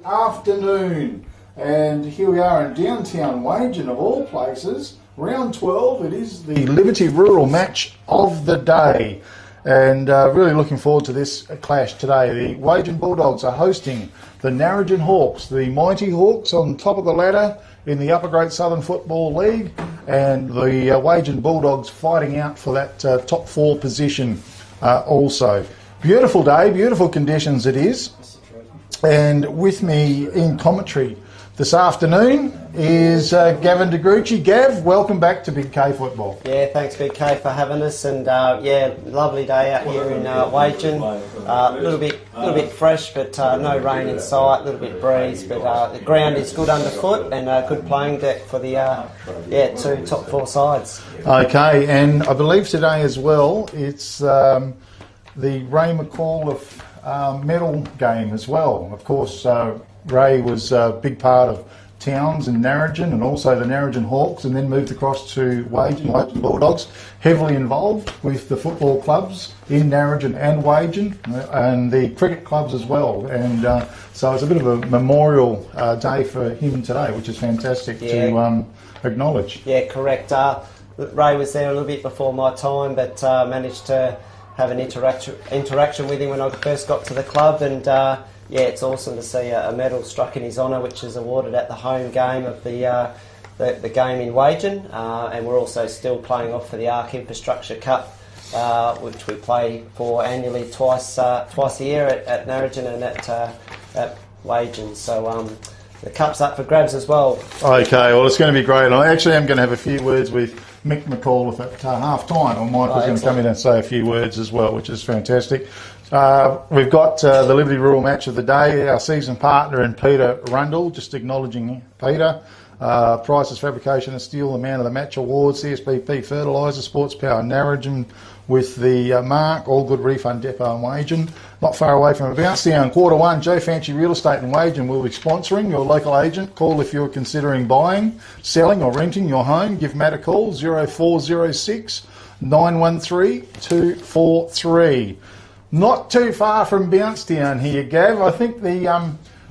Afternoon, and here we are in downtown Wagin of all places. Round 12, it is the Liberty Rural match of the day, and really looking forward to this clash today. The Wagin Bulldogs are hosting the Narrogin Hawks, the mighty Hawks on top of the ladder in the Upper Great Southern Football League, and the Wagin Bulldogs fighting out for that top 4 position also. Beautiful day, beautiful conditions it is. And with me in commentary this afternoon is Gavin DeGrucci. Gav, welcome back to Big K Football. Yeah, thanks Big K for having us, and yeah, lovely day out here in Wagin. A little bit fresh, but no rain in sight. A little bit breeze, but the ground is good underfoot and a good playing deck for the 2 top 4 sides. Okay, and I believe today as well it's the Ray McAuliffe medal game as well. Of course, Ray was a big part of Towns and Narrogin, and also the Narrogin Hawks, and then moved across to Wagin Bulldogs, heavily involved with the football clubs in Narrogin and Wagin, and the cricket clubs as well. And so it's a bit of a memorial day for him today, which is fantastic to acknowledge. Yeah, correct. Ray was there a little bit before my time, but managed to have an interaction with him when I first got to the club, and yeah, it's awesome to see a medal struck in his honour, which is awarded at the home game of the game in Wagin, and we're also still playing off for the Arc Infrastructure Cup, which we play for annually twice a year at Narrogin and at Wagin. So the cup's up for grabs as well. Okay, well, it's going to be great. I actually am going to have a few words with Mick McAuliffe at half-time, or Michael's going to come in and say a few words as well, which is fantastic. We've got the Liberty Rural match of the day, our season partner and Peter Rundle, just acknowledging Peter. Prices Fabrication and Steel, the Man of the Match Award, CSBP Fertiliser, Sports Power Narrogin with the mark, All Good Refund Depot in Wagin. Not far away from Bounce Down. Q1, Joe Fancy Real Estate in Wagin will be sponsoring your local agent. Call if you're considering buying, selling or renting your home. Give Matt a call, 0406 913 243. Not too far from Bounce Down here, Gav. I think the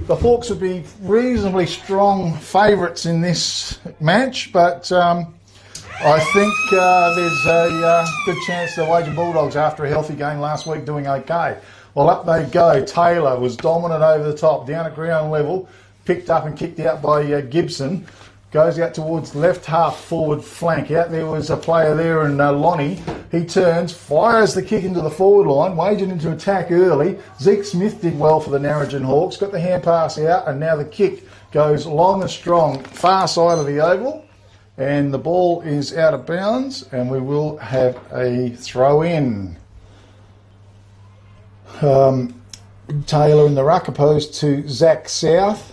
Hawks would be reasonably strong favourites in this match, but I think there's a good chance the Wagin Bulldogs, after a healthy game last week, doing okay. Well, up they go. Taylor was dominant over the top, down at ground level, picked up and kicked out by Gibson. Goes out towards left half forward flank. Out there was a player there, and Lonnie. He turns, fires the kick into the forward line, Wagin into attack early. Zeke Smith did well for the Narrogin Hawks, got the hand pass out, and now the kick goes long and strong, far side of the oval, and the ball is out of bounds, and we will have a throw in. Taylor in the ruck opposed to Zach South.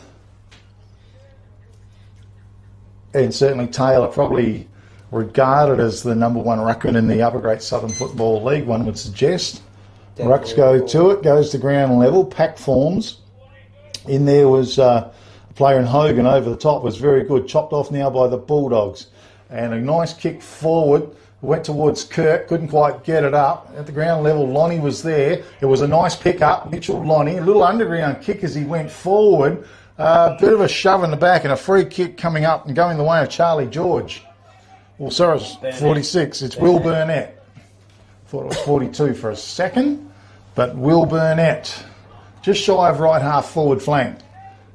And certainly Taylor probably regarded as the number 1 ruckman in the Upper Great Southern Football League, one would suggest. Rucks go to it, goes to ground level, pack forms. In there was a player in Hogan over the top, was very good, chopped off now by the Bulldogs. And a nice kick forward, went towards Kirk, couldn't quite get it up. At the ground level, Lonnie was there. It was a nice pick up, Mitchell Lonnie, a little underground kick as he went forward. Bit of a shove in the back and a free kick coming up and going the way of Charlie George. Well, sorry, it's 46. It's Will Burnett. Thought it was 42 for a second, but Will Burnett, just shy of right half forward flank,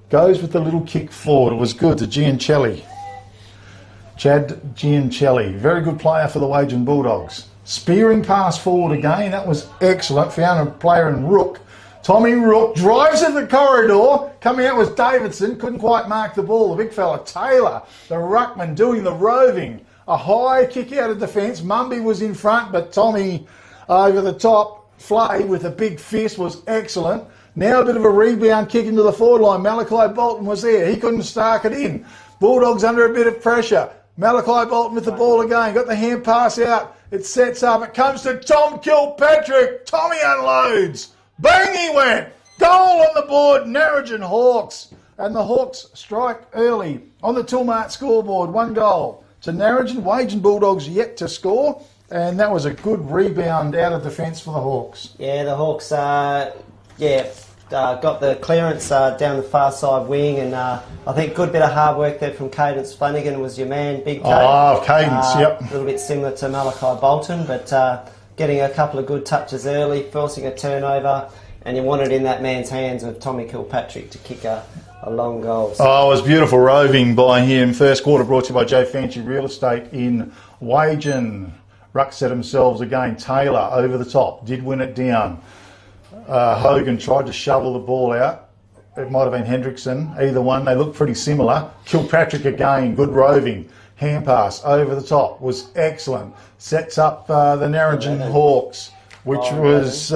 goes with the little kick forward. It was good to Giancelli. Chad Giancelli, very good player for the Wagin Bulldogs. Spearing pass forward again, that was excellent. Found a player in Rook. Tommy Rook drives in the corridor. Coming out was Davidson. Couldn't quite mark the ball. The big fella, Taylor, the ruckman, doing the roving. A high kick out of defence. Mumby was in front, but Tommy over the top. Flay with a big fist was excellent. Now a bit of a rebound kick into the forward line. Malachi Bolton was there. He couldn't stark it in. Bulldogs under a bit of pressure. Malachi Bolton with the ball again. Got the hand pass out. It sets up. It comes to Tom Kilpatrick. Tommy unloads. Bang, he went. Goal on the board, Narrogin Hawks. And the Hawks strike early on the Tilmart scoreboard. 1 goal to Narrogin. Wagin Bulldogs yet to score. And that was a good rebound out of defence for the Hawks. Yeah, the Hawks, got the clearance down the far side wing, and I think good bit of hard work there from Cadence Flanagan was your man, Big K. Oh, Cadence, yep. A little bit similar to Malachi Bolton, but getting a couple of good touches early, forcing a turnover, and you want it in that man's hands of Tommy Kilpatrick to kick a long goal. So. Oh, it was beautiful roving by him. First quarter brought to you by Joe Fancy Real Estate in Wagin. Ruck set themselves again. Taylor over the top, did win it down. Hogan tried to shovel the ball out. It might have been Hendrickson. Either one, they look pretty similar. Kilpatrick again, good roving. Hand pass over the top was excellent. Sets up the Narrogin Hawks, which was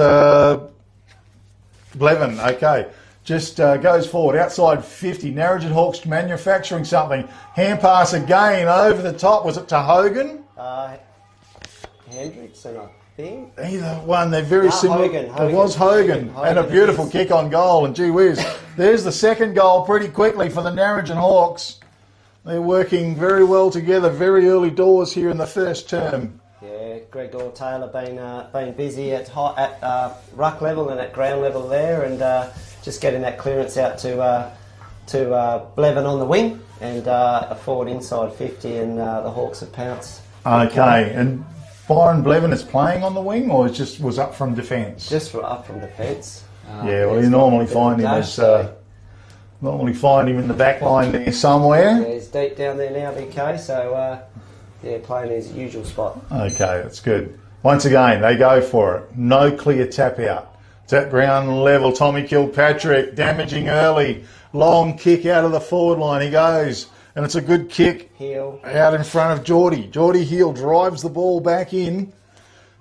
Blevin. Okay, just goes forward outside 50. Narrogin Hawks manufacturing something. Hand pass again over the top. Was it to Hogan? Hendrickson, I think. Either one, they're very similar. Hogan. It was Hogan. And a beautiful kick on goal. And gee whiz, there's the second goal pretty quickly for the Narrogin Hawks. They're working very well together, very early doors here in the first term. Yeah, Gregor Taylor been busy at ruck level and at ground level there, and just getting that clearance out to Blevin on the wing, and a forward inside 50, and the Hawks have pounced. Okay, and Byron Blevin is playing on the wing, or just was up from defence? Just up from defence. Yeah, well, you normally find him as in the back line there somewhere. Yeah, he's deep down there now, BK. So playing his usual spot. Okay, that's good. Once again, they go for it. No clear tap out. It's at ground level. Tommy Kilpatrick damaging early. Long kick out of the forward line. He goes. And it's a good kick Heel. Out in front of Geordie. Geordie Heel drives the ball back in.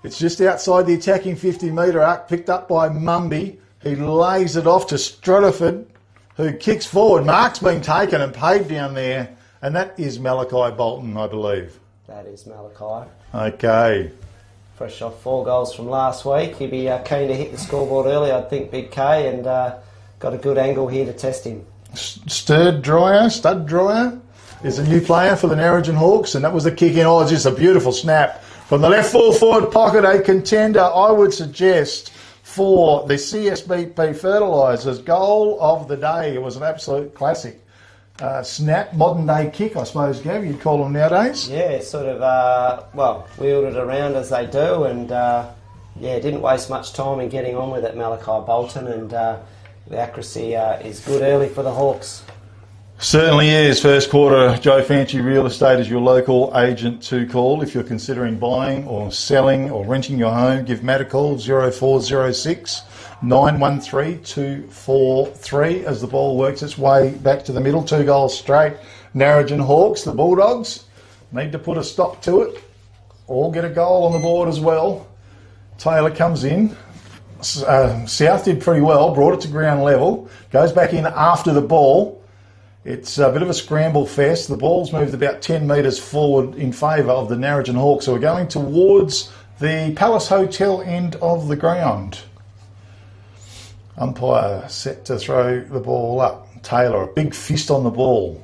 It's just outside the attacking 50-metre arc, picked up by Mumby. He lays it off to Strutterford, who kicks forward. Mark's been taken and paid down there. And that is Malachi Bolton, I believe. That is Malachi. Okay. Fresh off 4 goals from last week. He'd be keen to hit the scoreboard early, I think, Big K, and got a good angle here to test him. Stud Dryer is a new player for the Narrogin Hawks, and that was the kick in. Oh, it's just a beautiful snap from the left full forward pocket. A contender, I would suggest, for the CSBP Fertilisers goal of the day. It was an absolute classic. Snap, modern day kick, I suppose, Gav, you'd call them nowadays. Yeah, sort of, wheeled it around as they do, and didn't waste much time in getting on with it, Malachi Bolton, and the accuracy is good early for the Hawks. Certainly is. First quarter, Joe Fancy Real Estate is your local agent to call. If you're considering buying or selling or renting your home, give Matt a call, 0406 913 243 as the ball works its way back to the middle. 2 goals straight. Narrogin Hawks, the Bulldogs, need to put a stop to it or get a goal on the board as well. Taylor comes in. South did pretty well, brought it to ground level, goes back in after the ball. It's a bit of a scramble fest. The ball's moved about 10 metres forward in favour of the Narrogin Hawks, so we're going towards the Palace Hotel end of the ground. Umpire set to throw the ball up. Taylor, a big fist on the ball,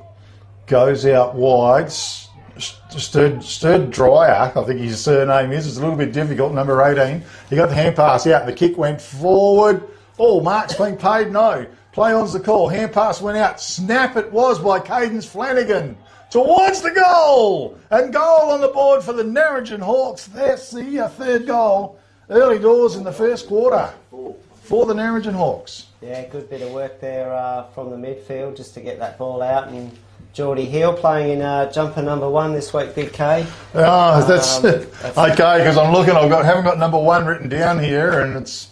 goes out wide. Stud Dryer, I think his surname is. It's a little bit difficult, number 18. He got the hand pass out. The kick went forward. Oh, Mark's been paid? No. Play on's the call. Hand pass went out. Snap it was by Cadence Flanagan towards the goal. And goal on the board for the Narrogin Hawks. That's the third goal. Early doors in the first quarter for the Narrogin Hawks. Yeah, good bit of work there from the midfield just to get that ball out. And Geordie Hill playing in jumper number 1 this week, Big K. Oh, that's okay, because I'm looking, haven't got number 1 written down here, and it's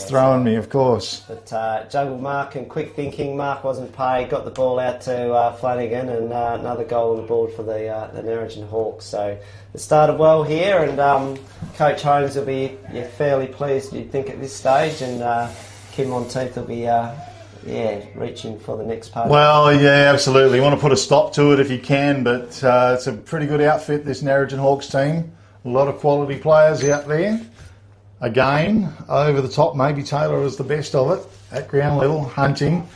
throwing me, of course. But juggled Mark and quick thinking. Mark wasn't paid, got the ball out to Flanagan, and another goal on the board for the Narrogin Hawks. So it started well here, and Coach Holmes will be fairly pleased, you'd think, at this stage, and Kim Monteith will be reaching for the next part. Well, yeah, absolutely. You want to put a stop to it if you can, but it's a pretty good outfit, this Narrogin Hawks team. A lot of quality players out there. Again, over the top, maybe Taylor was the best of it. At ground level, hunting.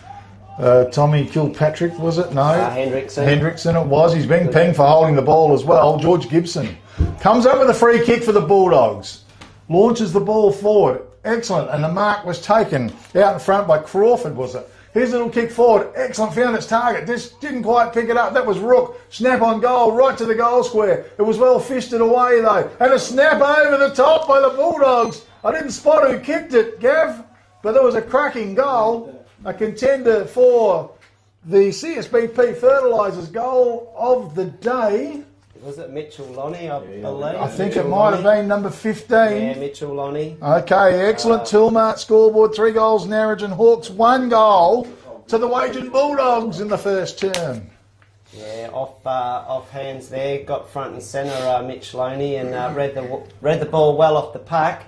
Tommy Kilpatrick, was it? No. Hendrickson it was. He's been pinged for holding the ball as well. George Gibson comes up with a free kick for the Bulldogs. Launches the ball forward. excellent. And the mark was taken out in front by Crawford, was it? Here's a little kick forward. Excellent, found its target. Just didn't quite pick it up. That was Rook. Snap on goal, right to the goal square. It was well fisted away though. And a snap over the top by the Bulldogs. I didn't spot who kicked it, Gav, but there was a cracking goal. A contender for the CSBP Fertilisers goal of the day. Was it Mitchell Lonnie, I believe? I think it might have been number 15. Yeah, Mitchell Lonnie. Okay, excellent. Tilmart scoreboard, 3 goals, Narrogin Hawks, 1 goal to the Wagin Bulldogs in the first term. Yeah, off hands there, got front and centre Mitch Loney and read the ball well off the pack.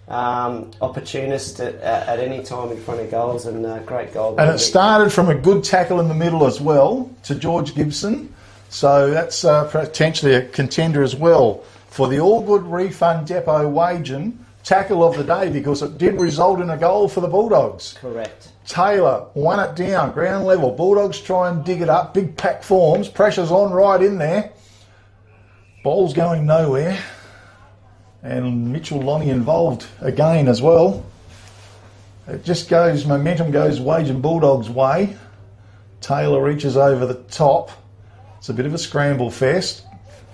Opportunist at any time in front of goals and great goal. And it started from a good tackle in the middle as well to George Gibson. So that's potentially a contender as well for the All Good Refund Depot Wagin tackle of the day because it did result in a goal for the Bulldogs. Correct. Taylor won it down, ground level. Bulldogs try and dig it up. Big pack forms. Pressure's on right in there. Ball's going nowhere. And Mitchell Lonnie involved again as well. It just goes, momentum goes Wagin Bulldogs' way. Taylor reaches over the top. It's a bit of a scramble fest.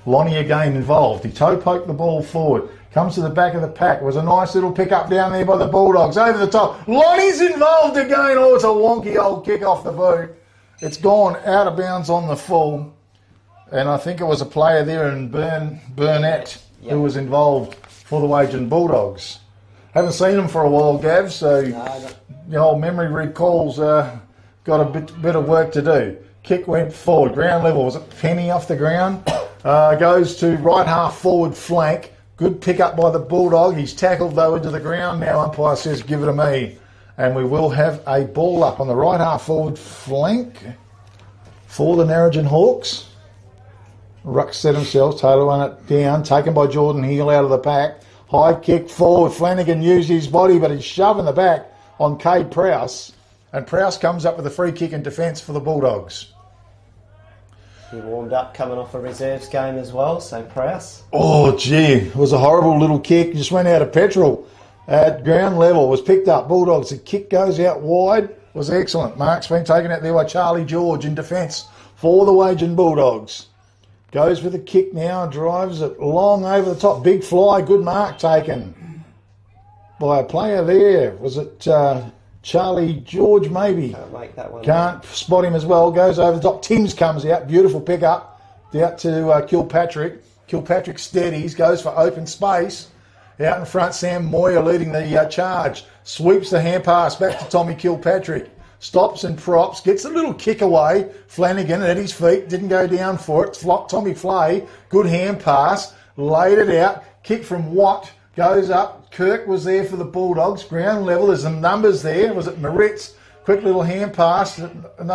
Lonnie again involved. He toe poked the ball forward. Comes to the back of the pack. It was a nice little pick up down there by the Bulldogs. Over the top. Lonnie's involved again. Oh, it's a wonky old kick off the boot. It's gone out of bounds on the full. And I think it was a player there in Burnett who was involved for the Wagin Bulldogs. Haven't seen him for a while, Gav, so the old memory recalls got a bit of work to do. Kick went forward, ground level. Was it Penny off the ground? Goes to right half forward flank. Good pick up by the Bulldog. He's tackled though into the ground. Now umpire says give it to me. And we will have a ball up on the right half forward flank for the Narrogin Hawks. Ruck set themselves. Taylor won it down. Taken by Jordan Heel out of the pack. High kick forward. Flanagan used his body, but he's shoving the back on Cade Prowse. And Prowse comes up with a free kick in defence for the Bulldogs. He warmed up coming off a reserves game as well, so Prowse. Oh, gee. It was a horrible little kick. Just went out of petrol at ground level. Was picked up. Bulldogs. The kick goes out wide. Was excellent. Mark's been taken out there by Charlie George in defence for the Wagin Bulldogs. Goes with a kick now. Drives it long over the top. Big fly. Good mark taken by a player there. Was it Charlie George maybe? Can't make that one. Can't spot him as well. Goes over the top. Timms comes out. Beautiful pick up. Out to Kilpatrick. Kilpatrick steadies. Goes for open space. Out in front, Sam Moyer leading the charge. Sweeps the hand pass back to Tommy Kilpatrick. Stops and props. Gets a little kick away. Flanagan at his feet. Didn't go down for it. Tommy Flay. Good hand pass. Laid it out. Kick from Watt. Goes up. Kirk was there for the Bulldogs. Ground level. There's some numbers there. Was it Moritz? Quick little hand pass. And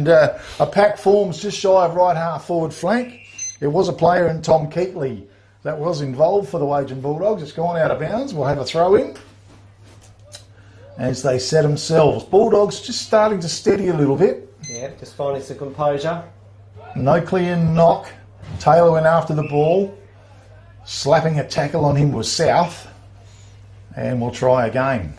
a pack forms just shy of right half forward flank. It was a player in Tom Keatley that was involved for the Wagin Bulldogs. It's gone out of bounds. We'll have a throw in as they set themselves. Bulldogs just starting to steady a little bit. Yeah, just finding some composure. No clear knock. Taylor went after the ball. Slapping a tackle on him was South. And we'll try again.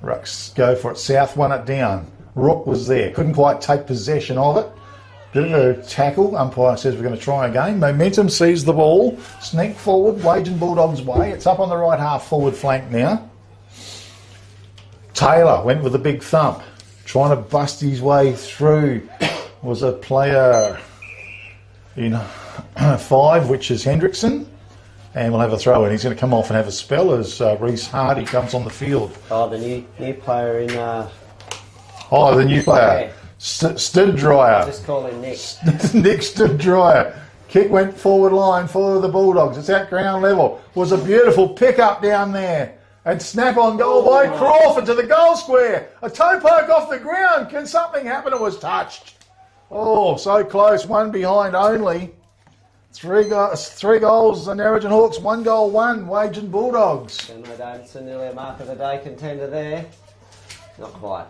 Rucks go for it. South won it down. Rook was there. Couldn't quite take possession of it. Bit of a tackle. Umpire says we're going to try again. Momentum sees the ball. Sneak forward. Wagin Bulldogs' way. It's up on the right half forward flank now. Taylor went with a big thump. Trying to bust his way through. Was a player in 5, which is Hendrickson. And we'll have a throw in. He's going to come off and have a spell as Reece Hardy comes on the field. Oh, the new player in... Oh, the new player. Yeah. Stidryer. Just call him Nick. Nick Stidryer. Kick went forward line for the Bulldogs. It's at ground level. Was a beautiful pick up down there. And snap on goal by Crawford to the goal square. A toe poke off the ground. Can something happen? It was touched. Oh, so close. One behind only. Three goals, the Narrogin Hawks. 1 goal, 1. Wagin Bulldogs. Demo Davidson, nearly a mark of the day contender there. Not quite.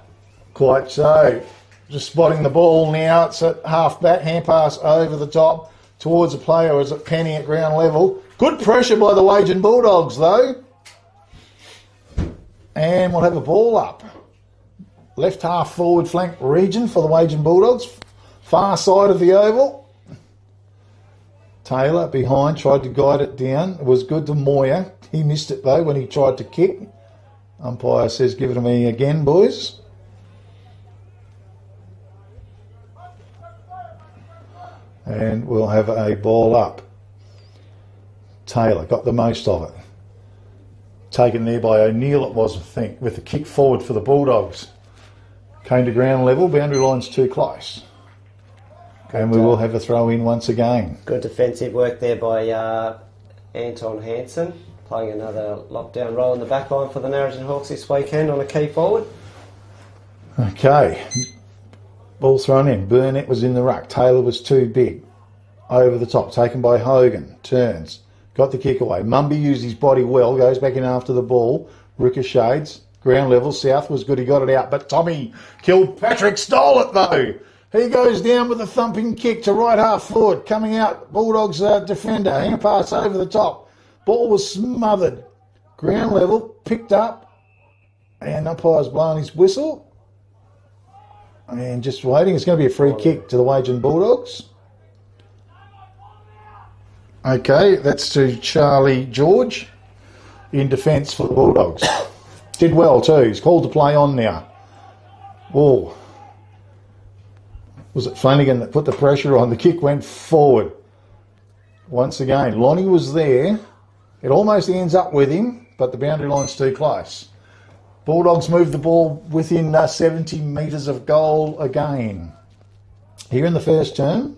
Quite so. Just spotting the ball now. It's at half back. Hand pass over the top towards the player as it panning at ground level. Good pressure by the Wagin Bulldogs though. And we'll have a ball up. Left half forward flank region for the Wagin Bulldogs. Far side of the oval. Taylor behind, tried to guide it down. It was good to Moyer. He missed it though when he tried to kick. Umpire says, give it to me again, boys. And we'll have a ball up. Taylor got the most of it. Taken there by O'Neill, it was, I think, with the kick forward for the Bulldogs. Came to ground level, boundary line's too close. And we will have a throw in once again. Good defensive work there by Anton Hansen, playing another lockdown role in the back line for the Narrogin Hawks this weekend on a key forward. Okay. Ball thrown in. Burnett was in the ruck. Taylor was too big. Over the top. Taken by Hogan. Turns. Got the kick away. Mumby used his body well. Goes back in after the ball. Ricochets. Ground level. South was good. He got it out. But Tommy Kilpatrick stole it though. He goes down with a thumping kick to right half forward. Coming out. Bulldogs defender. Hand pass over the top. Ball was smothered. Ground level. Picked up. And umpire's blowing his whistle. And just waiting. It's going to be a free kick to the Wagin Bulldogs. Okay, that's to Charlie George in defence for the Bulldogs. Did well too. He's called to play on now. Oh. Was it Flanagan that put the pressure on? The kick went forward. Once again, Lonnie was there. It almost ends up with him, but the boundary line's too close. Bulldogs move the ball within 70 metres of goal again. Here in the first term,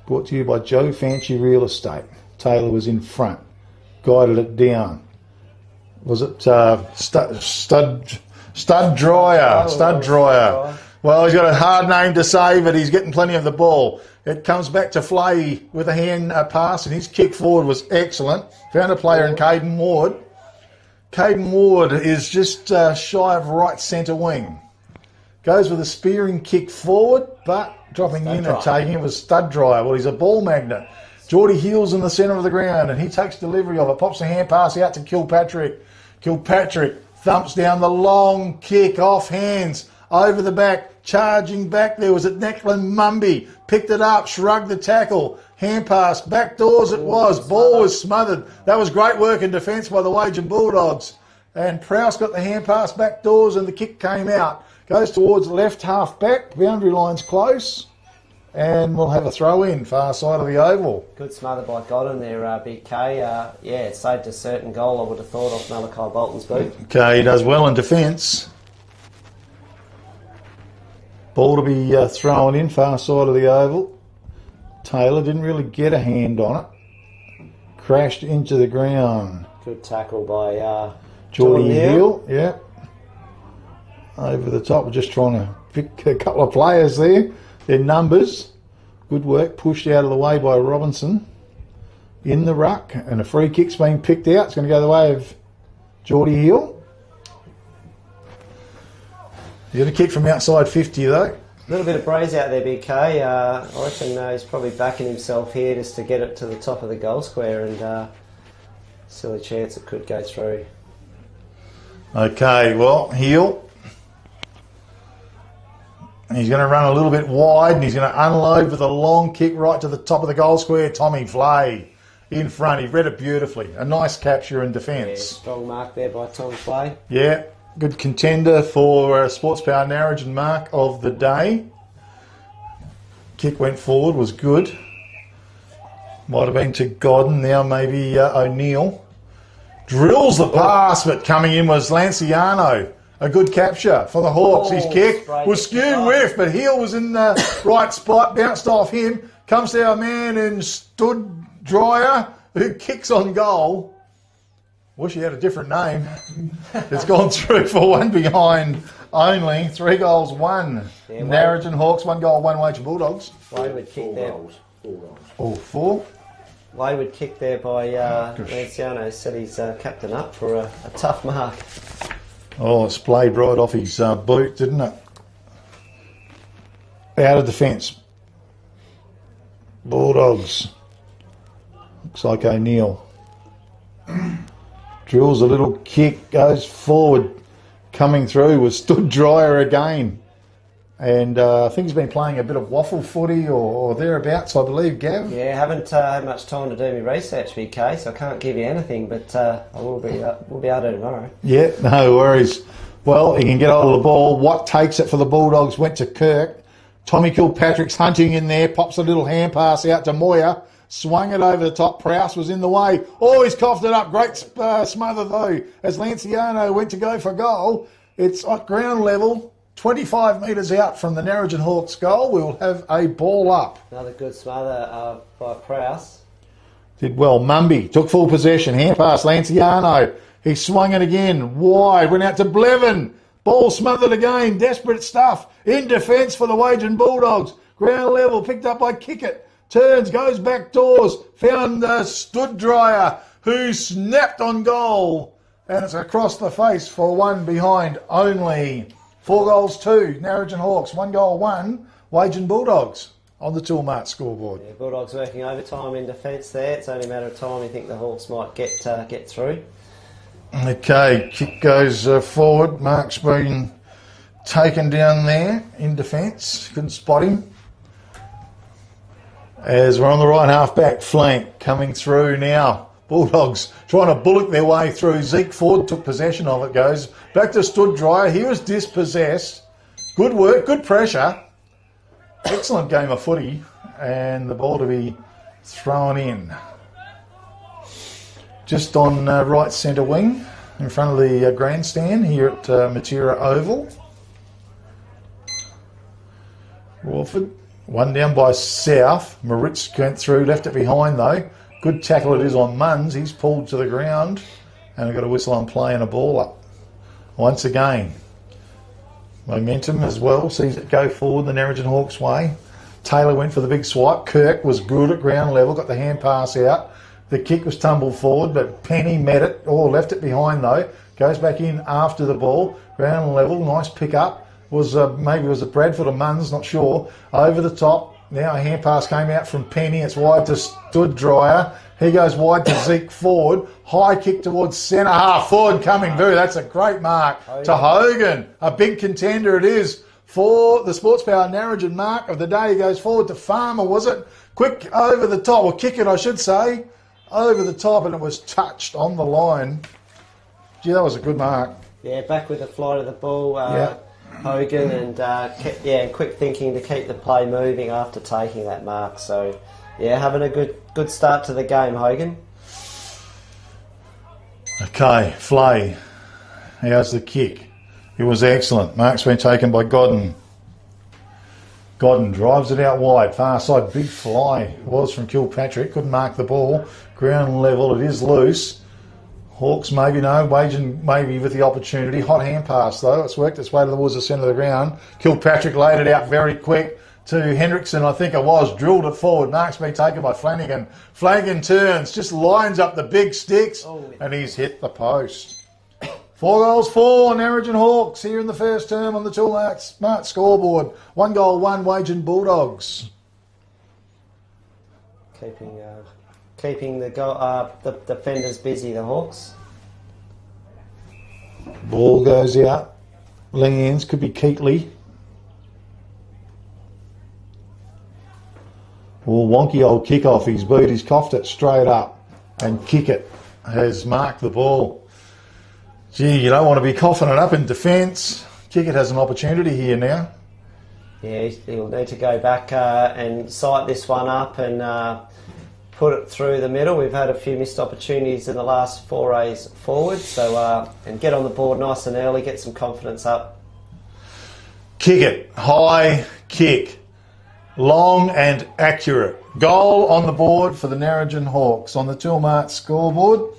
brought to you by Joe Fancy Real Estate. Taylor was in front, guided it down. Was it Stud Dryer? Stud Dryer. Well, he's got a hard name to say, but he's getting plenty of the ball. It comes back to Flay with a hand pass, and his kick forward was excellent. Found a player in Caden Ward. Caden Ward is just shy of right centre wing. Goes with a spearing kick forward, but dropping in and taking it was Stud Dryer. Well, he's a ball magnet. Geordie Heels in the centre of the ground, and he takes delivery of it. Pops a hand pass out to Kilpatrick. Kilpatrick thumps down the long kick off hands. Over the back, charging back there was it Necklin Mumby. Picked it up, shrugged the tackle. Hand pass, back doors it was. Ball was smothered. That was great work in defence by the Wagin Bulldogs. And Prowse got the hand pass back doors and the kick came out. Goes towards left half back. Boundary line's close. And we'll have a throw in, far side of the oval. Good smother by Godden there, Big K. Yeah, it saved a certain goal, I would have thought, off Malachi Bolton's boot. Okay, he does well in defence. Ball to be thrown in, far side of the oval. Taylor didn't really get a hand on it. Crashed into the ground. Good tackle by Geordie Hill. Yeah. Over the top, we're just trying to pick a couple of players there. Their numbers. Good work, pushed out of the way by Robinson. In the ruck, and a free kick's been picked out. It's going to go the way of Geordie Hill. He got a kick from outside 50 though. A little bit of braze out there, Big K. I reckon he's probably backing himself here just to get it to the top of the goal square, and silly chance it could go through. Okay, well, Hill. He's going to run a little bit wide and he's going to unload with a long kick right to the top of the goal square. Tommy Flay in front. He read it beautifully. A nice capture in defence. Yeah, strong mark there by Tom Flay. Yeah. Good contender for Sports Power Narrogin mark of the day. Kick went forward, was good. Might have been to Godden, now maybe O'Neill. Drills the pass, but coming in was Lanciano. A good capture for the Hawks. His kick was skewed whiff, but Heel was in the right spot, bounced off him. Comes to our man and Stud Dryer, who kicks on goal. Wish he had a different name. It's gone through for one behind only. 3 goals, 1. Yeah, Narrogin Hawks, 1 goal, 1 Wagin Bulldogs. Wayward kick there. 4 goals. Oh, 4. Wayward kick there by Lanciano. Set his captain up for a tough mark. Oh, it splayed right off his boot, didn't it? Out of defence. Bulldogs Looks like O'Neill. Drills a little kick, goes forward. Coming through was Stood Dryer again. And I think he's been playing a bit of waffle footy or thereabouts, I believe, Gav. Yeah, haven't had much time to do my research, VK, so I can't give you anything, but I will be able to tomorrow. Yeah, no worries. Well, he can get hold of the ball. Watt takes it for the Bulldogs, went to Kirk. Tommy Kilpatrick's hunting in there, pops a little hand pass out to Moyer, swung it over the top. Prowse was in the way. Oh, he's coughed it up. Great smother, though, as Lanciano went to go for goal. It's at ground level, 25 metres out from the Narrogin Hawks goal. We will have a ball up. Another good smother by Prowse. Did well. Mumby took full possession. Hand pass, Lanciano. He swung it again. Wide. Went out to Blevin. Ball smothered again. Desperate stuff. In defence for the Wagin Bulldogs. Ground level. Picked up by Kickett. Turns. Goes back doors. Found Stood Dryer, who snapped on goal. And it's across the face for one behind only. 4 goals, 2. Narrogin Hawks. 1 goal, 1. Wagin Bulldogs on the Toolmart scoreboard. Yeah, Bulldogs working overtime in defence there. It's only a matter of time. You think the Hawks might get through. Okay, kick goes forward. Mark's been taken down there in defence. Couldn't spot him. As we're on the right half-back flank, coming through now. Bulldogs trying to bullock their way through. Zeke Ford took possession of it. Goes back to Stood Dryer. He was dispossessed. Good work, good pressure. Excellent game of footy. And the ball to be thrown in. Just on right centre wing, in front of the grandstand here at Matera Oval. Rawford, one down by South. Moritz went through, left it behind though. Good tackle it is on Munns. He's pulled to the ground. And we've got a whistle on play and a ball up. Once again, momentum as well. Sees it go forward the Narrogin Hawks way. Taylor went for the big swipe. Kirk was good at ground level, got the hand pass out. The kick was tumbled forward, but Penny met it, or left it behind though. Goes back in after the ball. Ground level, nice pick up. Maybe it was a Bradford or Munns, not sure. Over the top. Now a hand pass came out from Penny. It's wide to Stood Dryer. He goes wide to Zeke Ford. High kick towards centre half. Ford coming through. That's a great mark to Hogan. A big contender it is for the Sports Power Narrogin mark of the day. He goes forward to Farmer, was it? Quick over the top, or kick it I should say. Over the top, and it was touched on the line. Gee, that was a good mark. Yeah, back with the flight of the ball, Hogan, and quick thinking to keep the play moving after taking that mark. So, yeah, having a good start to the game, Hogan. Okay, Flay. How's the kick? It was excellent. Mark's been taken by Godden. Godden drives it out wide, far side, big fly. It was from Kilpatrick, couldn't mark the ball. Ground level, it is loose. Hawks maybe no, Wagin maybe with the opportunity. Hot hand pass though, it's worked its way towards the centre of the ground. Kilpatrick laid it out very quick to Hendrickson, I think it was, drilled it forward. Mark's been taken by Flanagan. Flanagan turns, just lines up the big sticks, and he's hit the post. 4 goals, 4 Narrogin Hawks here in the first term on the Toolmart scoreboard. 1 goal, 1 Wagin Bulldogs. Keeping the defenders busy, the Hawks. Ball goes out. Lands, could be Keatley. Well, wonky old kick-off his boot. He's coughed it straight up, and Kickett has marked the ball. Gee, you don't want to be coughing it up in defence. Kickett has an opportunity here now. Yeah, he'll need to go back and sight this one up and put it through the middle. We've had a few missed opportunities in the last forays forward, so and get on the board nice and early, get some confidence up. Kickett, high kick, long and accurate. Goal on the board for the Narrogin Hawks on the Toolmart scoreboard.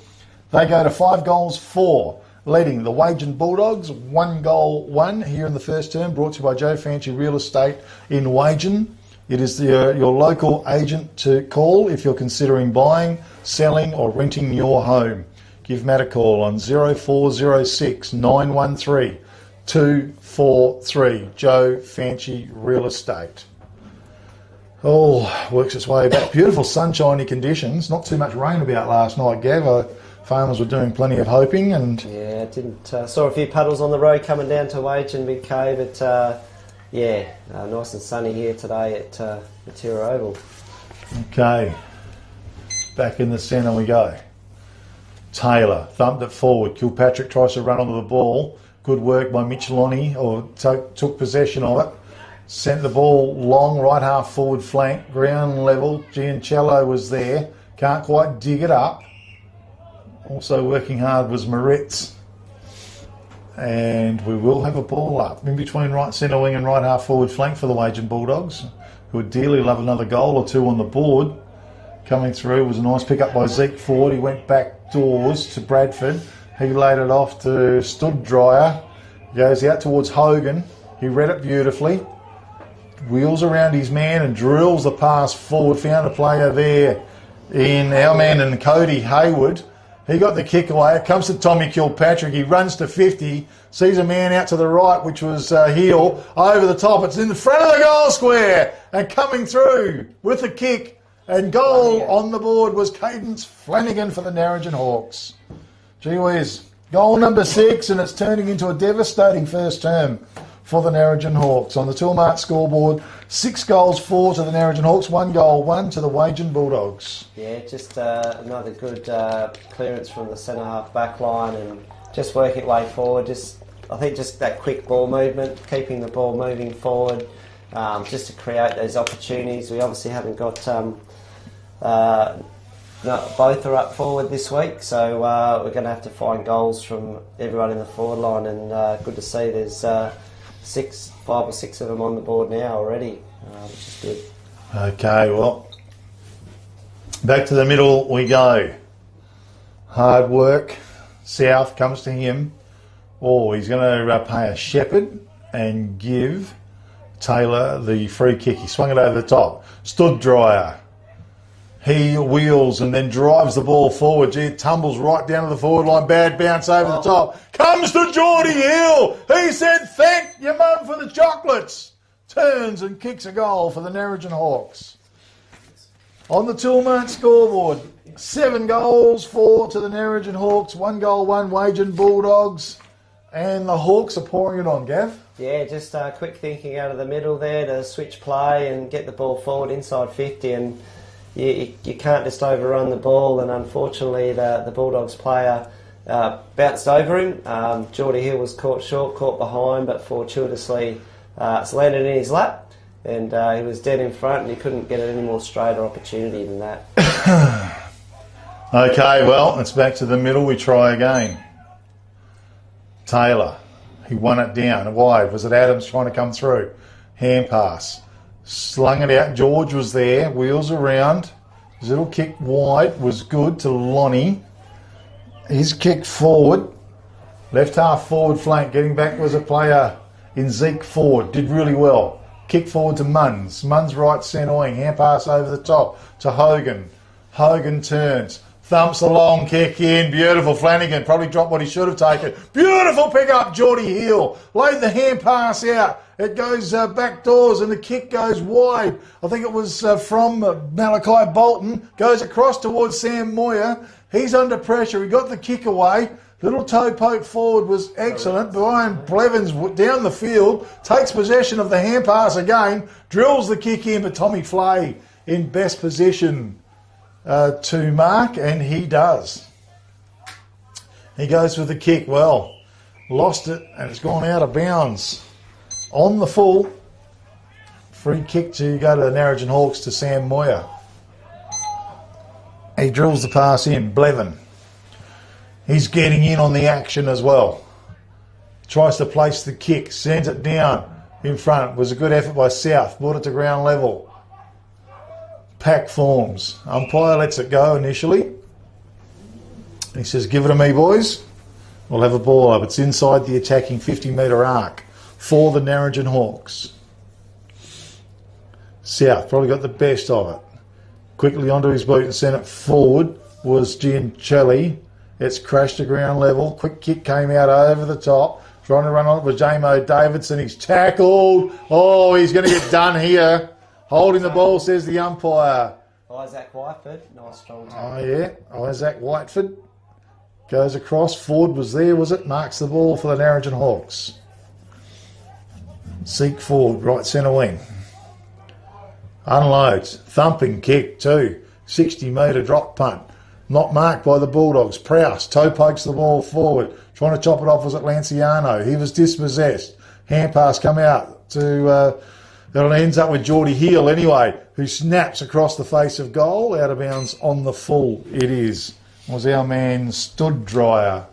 They go to 5 goals, 4. Leading the Wagin Bulldogs, 1 goal, 1 here in the first term, brought to you by Joe Fancy Real Estate in Wagin. It is your local agent to call if you're considering buying, selling or renting your home. Give Matt a call on 0406 913 243. Joe Fancy Real Estate. Oh, works its way back. Beautiful sunshiny conditions. Not too much rain about last night, Gav. Farmers were doing plenty of hoping, and yeah, didn't saw a few puddles on the road coming down to Wagin Big K, but yeah, nice and sunny here today at Matera Oval. okay, back in the centre we go. Taylor thumped it forward. Kilpatrick tries to run onto the ball. Good work by Mitch Lonnie, or took possession of it. Sent the ball long, right half forward flank, ground level. Giancello was there. Can't quite dig it up. Also working hard was Moritz. And we will have a ball up in between right centre wing and right half forward flank for the Wagin Bulldogs, who would dearly love another goal or two on the board. Coming through was a nice pick up by Zeke Ford. He went back doors to Bradford. He laid it off to Studdryer. Goes out towards Hogan. He read it beautifully. Wheels around his man and drills the pass forward. Found a player there in our man and Cody Hayward. He got the kick away. It comes to Tommy Kilpatrick. He runs to 50. Sees a man out to the right, which was Heel. Over the top. It's in the front of the goal square. And coming through with the kick. And goal on the board was Cadence Flanagan for the Narrogin Hawks. Gee whiz. Goal number 6, and it's turning into a devastating first term for the Narrogin Hawks. On the Toolmart scoreboard, 6 goals, 4 to the Narrogin Hawks, 1 goal, 1 to the Wagin Bulldogs. Yeah, just another good clearance from the centre half back line and just work it way forward. I think just that quick ball movement, keeping the ball moving forward, just to create those opportunities. We obviously haven't got both are up forward this week, so we're going to have to find goals from everyone in the forward line, and good to see there's 5 or 6 of them on the board now already, which is good. Okay, well, back to the middle we go. Hard work. South comes to him. Oh, he's going to pay a shepherd and give Taylor the free kick. He swung it over the top. Studdryer. He wheels and then drives the ball forward. Gee, it tumbles right down to the forward line. Bad bounce over the top. Comes to Geordie Hill. He said, "Thank your mum for the chocolates." Turns and kicks a goal for the Narrogin Hawks. On the Toolmart scoreboard, 7 goals, 4 to the Narrogin Hawks. 1 goal, 1 Wagin Bulldogs. And the Hawks are pouring it on, Gav. Yeah, just quick thinking out of the middle there to switch play and get the ball forward inside 50, and you can't just overrun the ball, and unfortunately the Bulldogs player bounced over him. Geordie Hill was caught short, caught behind, but fortuitously it's landed in his lap, and he was dead in front, and he couldn't get any more straighter opportunity than that. Okay, well, it's back to the middle. We try again. Taylor, he won it down. Wide. Was it Adams trying to come through? Hand pass. Slung it out. George was there. Wheels around. His little kick wide was good to Lonnie. His kick forward. Left half forward flank. Getting back was a player in Zeke Ford. Did really well. Kick forward to Munns. Munns right centre wing. Hand pass over the top to Hogan. Hogan turns. Thumps the long kick in. Beautiful. Flanagan probably dropped what he should have taken. Beautiful pick up, Geordie Hill. Laid the hand pass out. It goes back doors and the kick goes wide. I think it was from Malachi Bolton. Goes across towards Sam Moyer. He's under pressure. He got the kick away. Little toe poke forward was excellent. Brian Blevins down the field. Takes possession of the hand pass again. Drills the kick in, but Tommy Flay in best position to mark, and he does. He goes for the kick. Well, lost it, and it's gone out of bounds. On the full, free kick to go to the Narrogin Hawks to Sam Moyer. He drills the pass in. Blevin. He's getting in on the action as well. Tries to place the kick. Sends it down in front. It was a good effort by South. Brought it to ground level. Pack forms. Umpire lets it go initially. He says, "Give it to me, boys. We'll have a ball up." It's inside the attacking 50-metre arc for the Narrogin Hawks. South probably got the best of it. Quickly onto his boot and sent it forward was Giancelli. It's crashed to ground level. Quick kick came out over the top. Trying to run on it was Jamo Davidson. He's tackled. Oh, he's going to get done here. Holding the ball, says the umpire. Isaac Whiteford, nice strong tackle. Oh, yeah. Isaac Whiteford goes across. Ford was there, was it? Marks the ball for the Narrogin Hawks. Seek Ford, right centre wing. Unloads. Thumping kick too. 60-metre drop punt. Not marked by the Bulldogs. Prowse toe pokes the ball forward. Trying to chop it off was at Lanciano. He was dispossessed. Hand pass come out to... it ends up with Geordie Heel anyway, who snaps across the face of goal. Out of bounds on the full. It is. It was our man Sturdryer,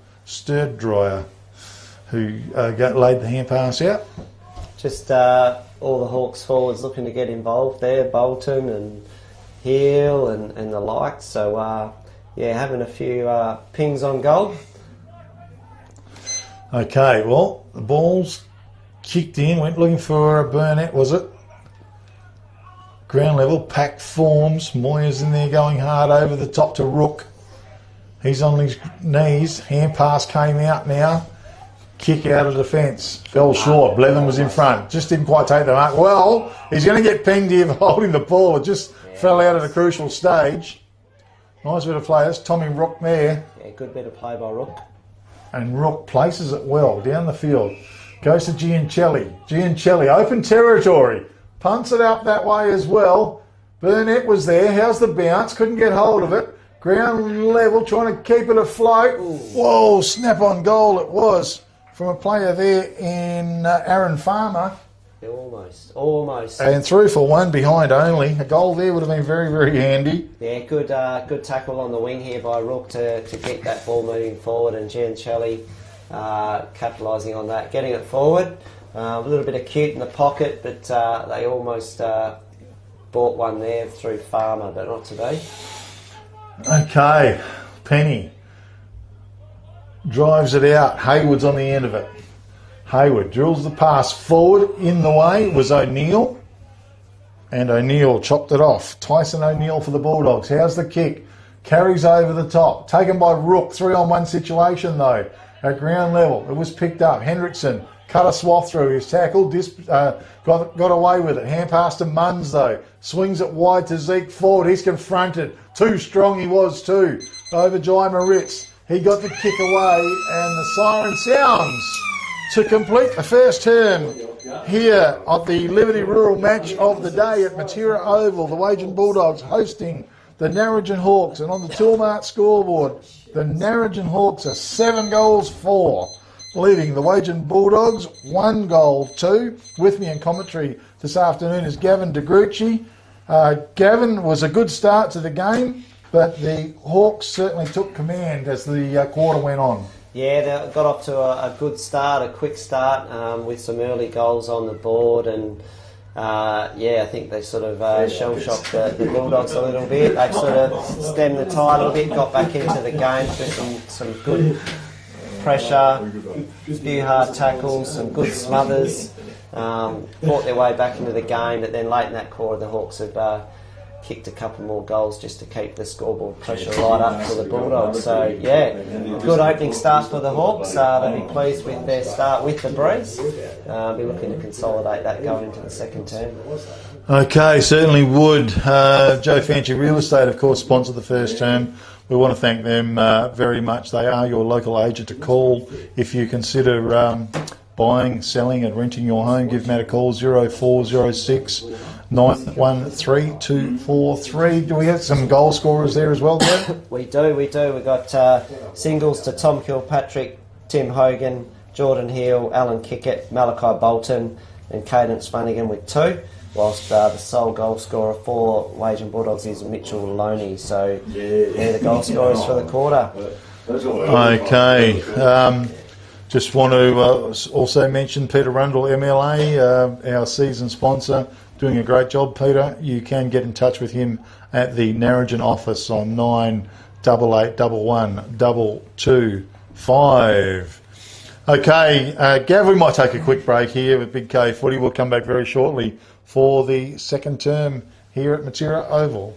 who laid the hand pass out. Just all the Hawks forwards looking to get involved there, Bolton and Heel and the like. So, having a few pings on goal. Okay, well, the ball's kicked in, went looking for a Burnett, was it? Ground level, pack forms. Moyer's in there going hard over the top to Rook. He's on his knees. Hand pass came out now. Kick out of defence. Fell short. Blevin was in front. Just didn't quite take the mark. Well, he's going to get pinged here for holding the ball. It just fell out at a crucial stage. Nice bit of play. That's Tommy Rook there. Yeah, good bit of play by Rook. And Rook places it well down the field. Goes to Giancelli. Giancelli, open territory. Punts it up that way as well. Burnett was there. How's the bounce? Couldn't get hold of it. Ground level, trying to keep it afloat. Ooh. Whoa, snap on goal it was from a player there in Aaron Farmer. Almost. And through for one behind only. A goal there would have been very, very handy. Yeah, good tackle on the wing here by Rook to get that ball moving forward, and Giancelli capitalising on that, getting it forward. A little bit acute in the pocket, but they almost bought one there through Farmer, but not today. Okay, Penny drives it out. Hayward's on the end of it. Hayward drills the pass forward. In the way was O'Neill, and O'Neill chopped it off. Tyson O'Neill for the Bulldogs. How's the kick? Carries over the top. Taken by Rook. 3-on-1 situation though. At ground level, it was picked up. Hendrickson cut a swath through his tackle. Got away with it. Hand pass to Munns though. Swings it wide to Zeke Ford. He's confronted. Too strong he was too. Over Jai Moritz. He got the kick away, and the siren sounds to complete the first term here at the Liberty Rural match of the day at Matera Oval. The Wagin Bulldogs hosting the Narrogin Hawks, and on the Toolmart scoreboard, the Narrogin Hawks are 7-4, leading the Wagin Bulldogs 1-2. With me in commentary this afternoon is Gavin DeGrucci. Gavin, was a good start to the game, but the Hawks certainly took command as the quarter went on. Yeah, they got off to a good start, a quick start, with some early goals on the board, and I think they sort of shell-shocked the Bulldogs a little bit. They sort of stemmed the tide a little bit, got back into the game through some good pressure, a few hard tackles, some good smothers, fought their way back into the game, but then late in that quarter the Hawks have kicked a couple more goals just to keep the scoreboard pressure right up for the Bulldogs. So, good opening start for the Hawks. They'll be pleased with their start with the breeze. Be looking to consolidate that going into the second term. Okay, certainly would. Joe Fanchi Real Estate, of course, sponsored the first term. We want to thank them very much. They are your local agent to call if you consider buying, selling and renting your home. Give Matt a call, 0406 913243. Do we have some goal scorers there as well, Gary? We do. We've got singles to Tom Kilpatrick, Tim Hogan, Jordan Hill, Alan Kickett, Malachi Bolton and Cadence Flanagan with 2, whilst the sole goal scorer for Wagin Bulldogs is Mitchell Loney. So they're the goal scorers for the quarter. Okay. Just want to also mention Peter Rundle, MLA, our season sponsor, doing a great job, Peter. You can get in touch with him at the Narrogin office on 9881 225. Okay, Gav, we might take a quick break here with Big K Footy. We'll come back very shortly for the second term here at Matera Oval.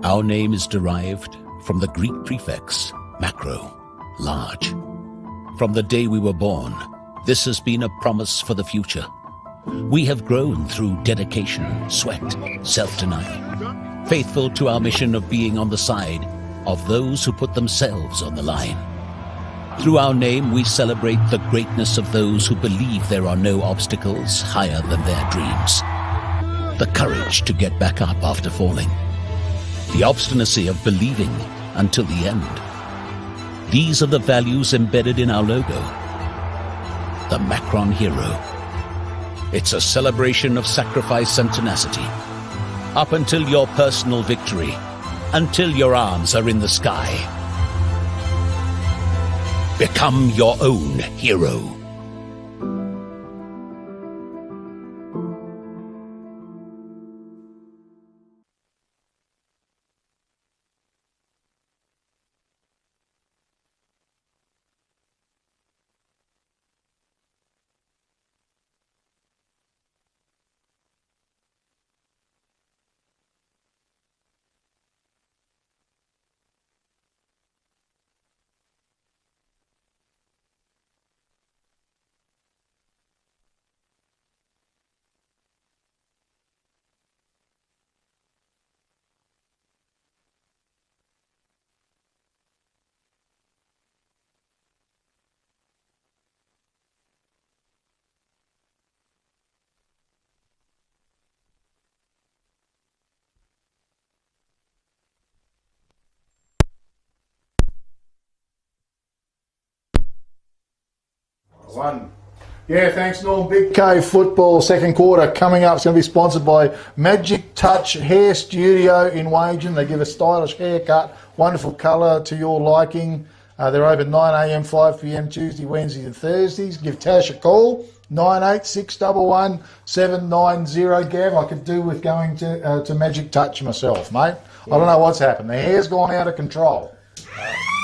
Our name is derived from the Greek prefix, macro, large. From the day we were born, this has been a promise for the future. We have grown through dedication, sweat, self-denial, faithful to our mission of being on the side of those who put themselves on the line. Through our name, we celebrate the greatness of those who believe there are no obstacles higher than their dreams. The courage to get back up after falling. The obstinacy of believing until the end. These are the values embedded in our logo. The Macron Hero. It's a celebration of sacrifice and tenacity. Up until your personal victory. Until your arms are in the sky. Become your own hero. One. Yeah, thanks, Norm. Big K football second quarter coming up. It's going to be sponsored by Magic Touch Hair Studio in Wagin. They give a stylish haircut, wonderful colour to your liking. They're open 9 a.m, 5 p.m, Tuesday, Wednesdays and Thursdays. Give Tash a call, 9861 790. Gav, I could do with going to Magic Touch myself, mate. Yeah. I don't know what's happened. The hair's gone out of control.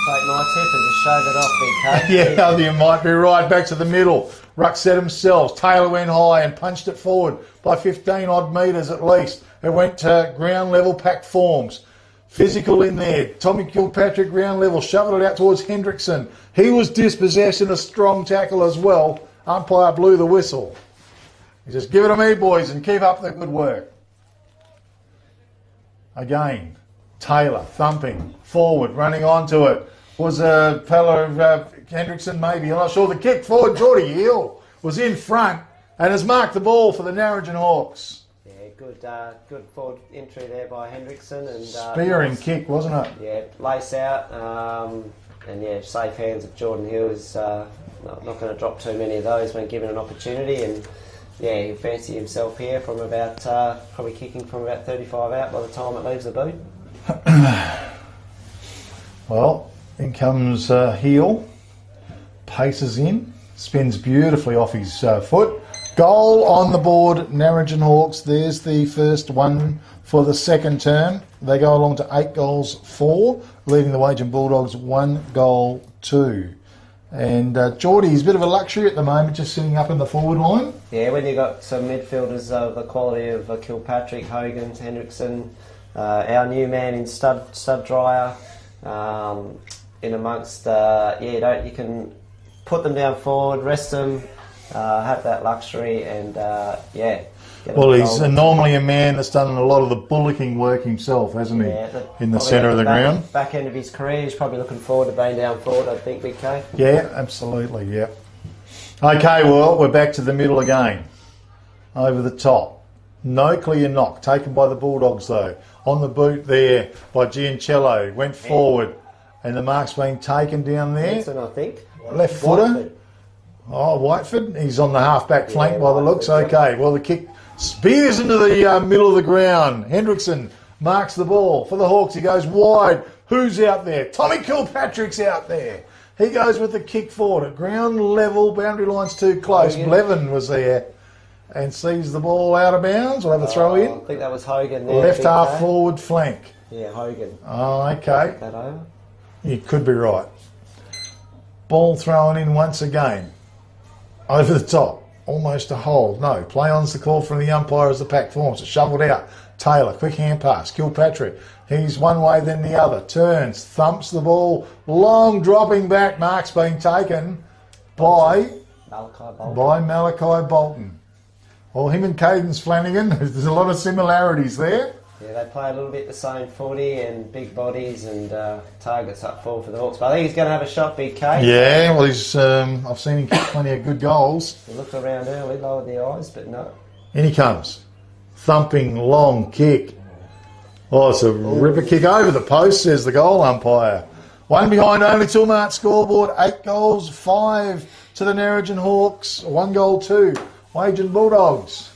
Take my tip and just shave it off, Big K. Yeah, you might be right. Back to the middle. Ruck set himself. Taylor went high and punched it forward by 15 odd metres at least. It went to ground level pack forms. Physical in there. Tommy Kilpatrick ground level. Shoveled it out towards Hendrickson. He was dispossessed in a strong tackle as well. Umpire blew the whistle. He says, give it to me, boys, and keep up the good work. Again, Taylor thumping forward, running onto it. Was a fella of Hendrickson, maybe. I'm not sure. The kick forward, Geordie Hill was in front and has marked the ball for the Narrogin Hawks. Yeah, good forward entry there by Hendrickson. And spearing kick, wasn't it? Yeah, lace out. And yeah, safe hands of Jordan Hill is not going to drop too many of those when given an opportunity. And yeah, he'll fancy himself here from about, probably kicking from about 35 out by the time it leaves the boot. Well, in comes Heel, paces in, spins beautifully off his foot. Goal on the board, Narrogin Hawks. There's the first one for the second term. They go along to 8 goals 4, leaving the Wagin Bulldogs 1 goal 2. And Geordie's a bit of a luxury at the moment, just sitting up in the forward line. Yeah, when you've got some midfielders of the quality of Kilpatrick, Hogan, Hendrickson, our new man in Stud Dryer, in amongst, you can put them down forward, rest them, have that luxury, and well, he's normally a man that's done a lot of the bullocking work himself, hasn't he? Yeah, in the centre of the ground. Back end of his career, he's probably looking forward to being down forward, I think, Big K. Yeah, absolutely, yeah. Okay, well, we're back to the middle again. Over the top. No clear knock, taken by the Bulldogs though. On the boot there by Giancello, went forward, and the mark's been taken down there. Hanson, I think. Left footer. Oh, Whiteford. He's on the half-back flank by the looks. Okay, well, the kick spears into the middle of the ground. Hendrickson marks the ball for the Hawks. He goes wide. Who's out there? Tommy Kilpatrick's out there. He goes with the kick forward at ground level. Boundary line's too close. Hogan. Blevin was there and sees the ball out of bounds. We'll have a throw in. I think that was Hogan there. Left half forward flank. Yeah, Hogan. Oh, okay. That over. You could be right. Ball thrown in once again. Over the top. Almost a hold. No. Play on's the call from the umpire as the pack forms. It's shovelled out Taylor, quick hand pass. Kilpatrick. He's one way, then the other. Turns, thumps the ball. Long dropping back. Mark's been taken by Malachi Bolton. Well, him and Cadence Flanagan, there's a lot of similarities there. Yeah, they play a little bit the same footy and big bodies and targets up forward for the Hawks. But I think he's going to have a shot, Big K. Yeah, well, he's. I've seen him kick plenty of good goals. He looked around early, lowered the eyes, but no. In he comes. Thumping, long kick. Oh, it's a ripper kick over the post, says the goal umpire. One behind only till Mark scoreboard. 8 goals, 5 to the Narrogin Hawks. 1 goal, 2. Wagin Bulldogs.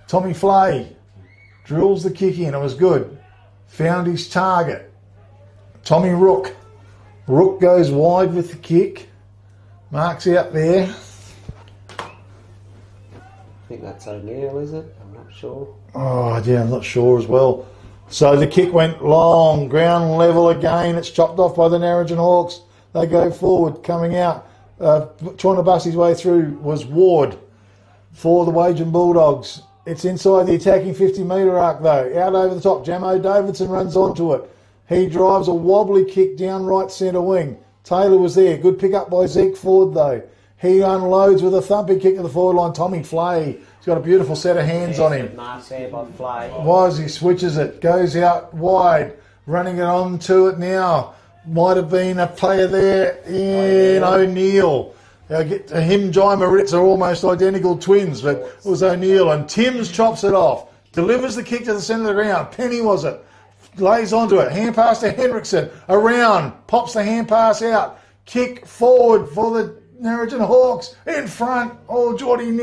Tommy Flay drills the kick in. It was good. Found his target. Tommy Rook. Rook goes wide with the kick. Mark's out there. I think that's O'Neill, is it? I'm not sure. Oh, yeah, I'm not sure as well. So the kick went long, ground level again. It's chopped off by the Narrogin Hawks. They go forward, coming out. Trying to bust his way through was Ward for the Wagin Bulldogs. It's inside the attacking 50-metre arc, though. Out over the top. Jamo Davidson runs onto it. He drives a wobbly kick down right centre wing. Taylor was there. Good pick up by Zeke Ford, though. He unloads with a thumping kick to the forward line. Tommy Flay. He's got a beautiful set of hands on him. Mark's there by Flay. Was he switches it. Goes out wide. Running it on to it now. Might have been a player there in O'Neill. Him and Jai Moritz are almost identical twins, but it was O'Neill. And Timms chops it off. Delivers the kick to the centre of the ground. Penny was it. Lays onto it. Hand pass to Hendrickson. Around. Pops the hand pass out. Kick forward for the Narrogin Hawks. In front. Oh, Geordie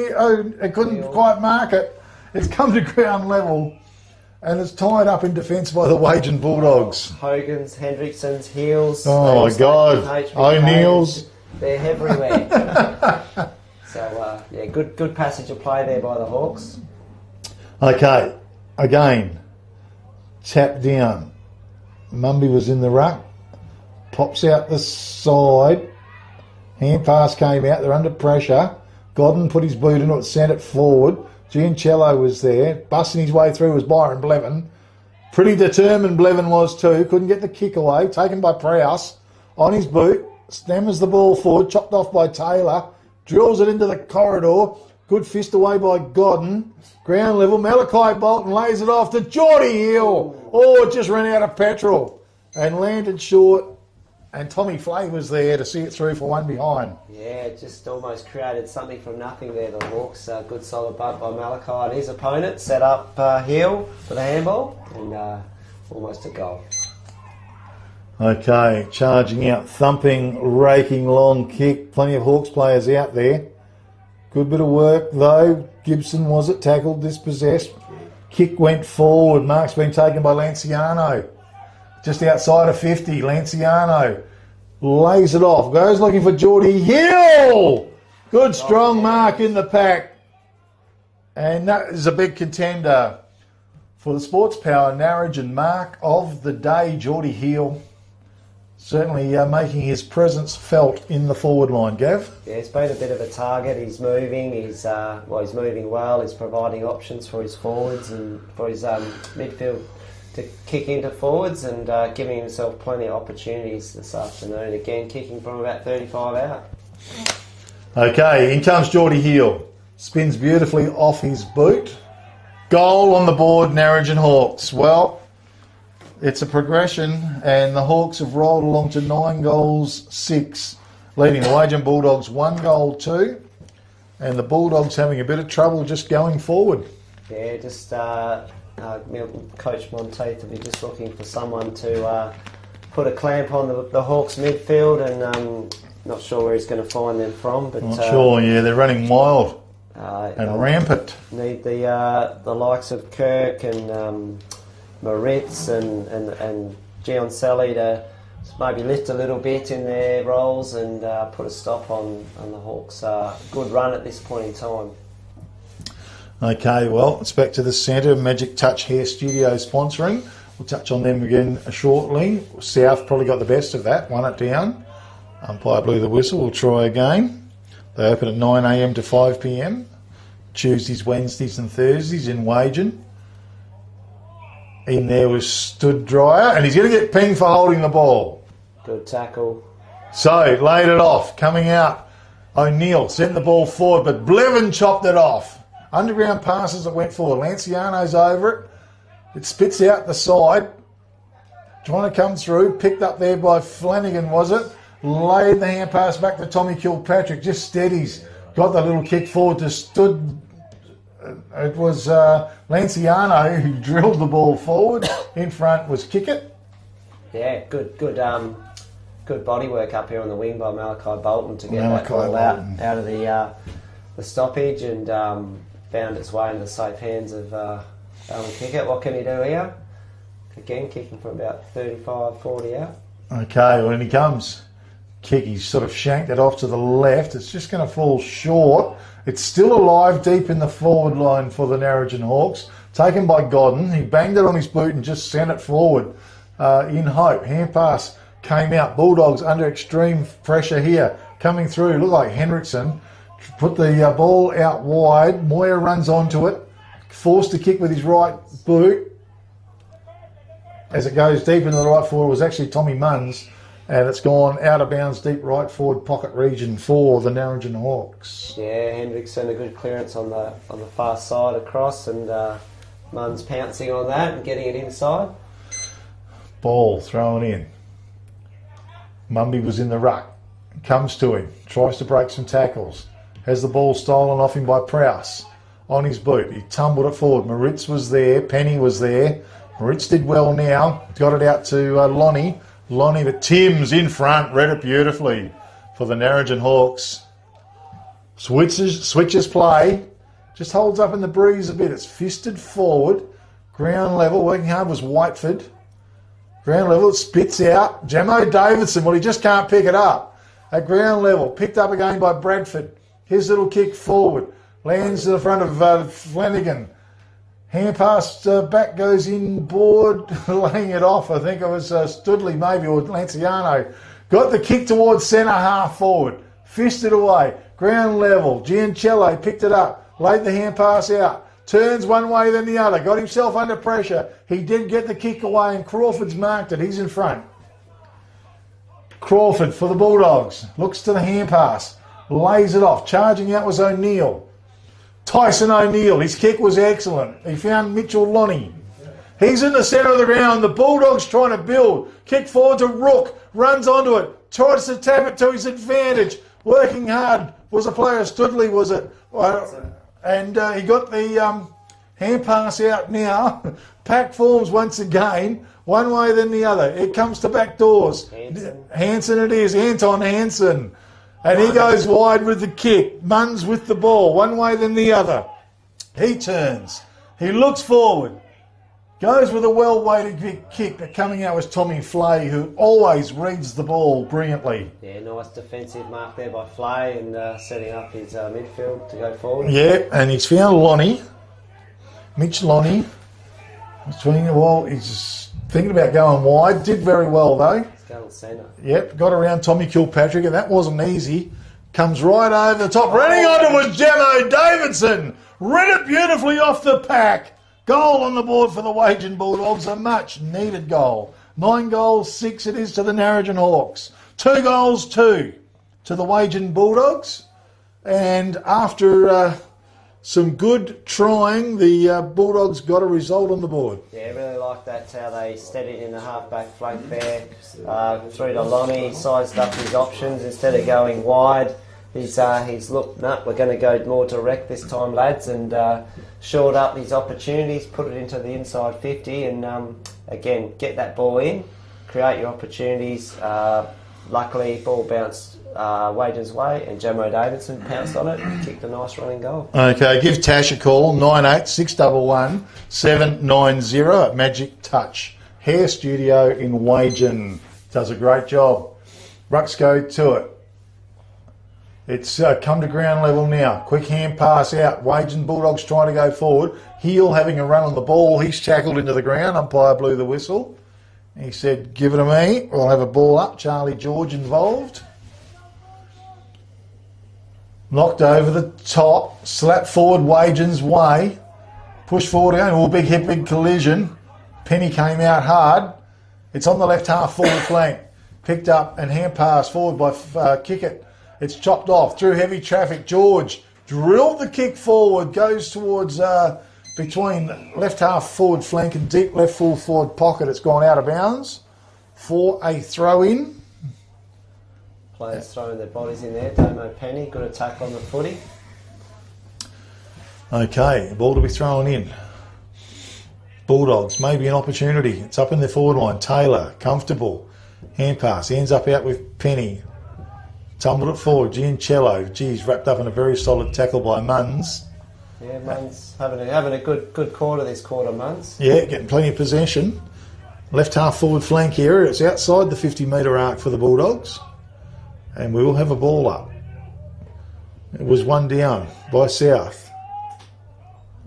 couldn't quite mark it. It's come to ground level. And it's tied up in defence by the Wagin Bulldogs. Hogan's, Hendrickson's, Heels. Oh, my God. O'Neill's. They're everywhere. So, yeah, good passage of play there by the Hawks. Okay. Again. Tap down. Mumby was in the ruck. Pops out the side. Hand pass came out. They're under pressure. Godden put his boot in it, sent it forward. Giancello was there. Busting his way through was Byron Blevin. Pretty determined Blevin was too. Couldn't get the kick away. Taken by Prowse. On his boot. Stammers the ball forward. Chopped off by Taylor. Drills it into the corridor. Good fist away by Godden. Ground level. Malachi Bolton lays it off to Geordie Hill. Oh, it just ran out of petrol. And landed short. And Tommy Flay was there to see it through for one behind. Yeah, just almost created something from nothing there, the Hawks. Good solid bunt by Malachi and his opponent. Set up Hill for the handball and almost a goal. Okay, charging out, thumping, raking, long kick. Plenty of Hawks players out there. Good bit of work though. Gibson was it, tackled, dispossessed. Kick went forward. Mark's been taken by Lanciano. Just outside of 50, Lanciano lays it off. Goes looking for Geordie Hill. Good strong mark in the pack. And that is a big contender for the Sports Power Narrogin mark of the day, Geordie Hill. Certainly making his presence felt in the forward line, Gav. Yeah, he's been a bit of a target. He's moving. He's moving well. He's providing options for his forwards and for his midfield to kick into forwards and giving himself plenty of opportunities this afternoon. Again, kicking from about 35 out. Okay, in comes Geordie Hill. Spins beautifully off his boot. Goal on the board, Narrogin Hawks. Well, it's a progression, and the Hawks have rolled along to 9 goals, 6, leading the Wagin Bulldogs 1 goal, 2, and the Bulldogs having a bit of trouble just going forward. Yeah, just Coach Monteith will be just looking for someone to put a clamp on the Hawks midfield, and not sure where he's going to find them from. But not sure. Yeah, they're running wild and rampant. Need the likes of Kirk and Moritz and Giancelli to maybe lift a little bit in their roles and put a stop on the Hawks' good run at this point in time. Okay, well, it's back to the centre. Magic Touch Hair Studio sponsoring. We'll touch on them again shortly. South probably got the best of that. 1 it down. Umpire blew the whistle. We'll try again. They open at 9 a.m. to 5 p.m. Tuesdays, Wednesdays and Thursdays in Wagin. In there was Stood Dryer, and he's going to get pinged for holding the ball. Good tackle. So, laid it off. Coming out, O'Neill sent the ball forward, but Blevin chopped it off. Underground passes that went forward. Lanciano's over it. It spits out the side. Trying to come through. Picked up there by Flanagan, was it? Laid the hand pass back to Tommy Kilpatrick. Just steadies. Got the little kick forward to Stood. It was Lanciano who drilled the ball forward. In front was Kickett. Yeah, good body work up here on the wing by Malachi Bolton to get that ball out of the stoppage and found its way into the safe hands of Alan Kickett. What can he do here? Again, kicking from about 35, 40 out. Okay, when he comes, kick, he's sort of shanked it off to the left. It's just going to fall short. It's still alive deep in the forward line for the Narrogin Hawks. Taken by Godden. He banged it on his boot and just sent it forward in hope. Hand pass came out. Bulldogs under extreme pressure here. Coming through. Looked like Hendrickson. Put the ball out wide. Moyer runs onto it. Forced to kick with his right boot. As it goes deep into the right forward, it was actually Tommy Munns. And it's gone out of bounds, deep right forward pocket region for the Narrogin Hawks. Yeah, Hendrickson a good clearance on the far side across, and Munns pouncing on that and getting it inside. Ball thrown in. Mumby was in the ruck. Comes to him, tries to break some tackles. Has the ball stolen off him by Prowse on his boot. He tumbled it forward. Moritz was there. Penny was there. Moritz did well now. Got it out to Lonnie. Lonnie, but Tim's in front, read it beautifully for the Narrogin Hawks. Switches play, just holds up in the breeze a bit. It's fisted forward, ground level. Working hard was Whiteford. Ground level, it spits out. Jamo Davidson, well, he just can't pick it up. At ground level, picked up again by Bradford. His little kick forward, lands to the front of Flanagan. Hand pass back goes inboard, laying it off. I think it was Studley maybe, or Lanciano. Got the kick towards centre half forward. Fisted away. Ground level. Giancello picked it up. Laid the hand pass out. Turns one way then the other. Got himself under pressure. He did get the kick away and Crawford's marked it. He's in front. Crawford for the Bulldogs. Looks to the hand pass. Lays it off. Charging out was O'Neill. Tyson O'Neill, his kick was excellent. He found Mitchell Lonnie. He's in the centre of the ground. The Bulldogs trying to build. Kick forward to Rook. Runs onto it. Tries to tap it to his advantage. Working hard. Was a player, Studley was it. And he got the hand pass out now. Pack forms once again. One way then the other. It comes to back doors. Hansen it is. Anton Hansen. And he goes wide with the kick. Munns with the ball. One way then the other. He turns. He looks forward. Goes with a well-weighted kick. But coming out was Tommy Flay, who always reads the ball brilliantly. Yeah, nice defensive mark there by Flay and setting up his midfield to go forward. Yeah, and he's found Lonnie. Mitch Lonnie. He's thinking about going wide. Did very well, though. Going centre. Yep, got around Tommy Kilpatrick, and that wasn't easy. Comes right over the top. Running onto was Jamo Davidson. Read it beautifully off the pack. Goal on the board for the Wagin Bulldogs. A much-needed goal. 9 goals, 6 it is to the Narrogin Hawks. 2 goals, 2 to the Wagin Bulldogs. And after some good trying, the Bulldogs got a result on the board. Yeah, really like that, how they steadied in the half-back flank there. Through to Lonnie, sized up his options instead of going wide. He's looked, we're going to go more direct this time, lads, and shored up his opportunities, put it into the inside 50, and again, get that ball in, create your opportunities. Luckily, ball bounced Wagin's way, and Jamo Davidson pounced on it and kicked a nice running goal. Okay, give Tash a call, 986111 790 at Magic Touch Hair Studio in Wagin. Does a great job. Rucks go to it. It's come to ground level now. Quick hand pass out. Wagin Bulldogs trying to go forward. Heel having a run on the ball. He's tackled into the ground. Umpire blew the whistle. He said, give it to me. We'll have a ball up. Charlie George involved. Knocked over the top. Slap forward Wagin's way. Push forward again. Oh, big hit, big collision. Penny came out hard. It's on the left half forward flank. Picked up and hand pass forward by Kickett. It's chopped off through heavy traffic. George drilled the kick forward. Goes towards between left half forward flank and deep left full forward pocket. It's gone out of bounds for a throw in. Players throwing their bodies in there. Damo Penny, good attack on the footy. Okay, ball to be thrown in. Bulldogs, maybe an opportunity. It's up in the forward line. Taylor, comfortable. Hand pass. Ends up out with Penny. Tumbled it forward. Giancello. Geez, wrapped up in a very solid tackle by Munns. Yeah, Munns having a good quarter this quarter, Munns. Yeah, getting plenty of possession. Left half forward flank area. It's outside the 50-metre arc for the Bulldogs. And we will have a ball up. It was one down by South.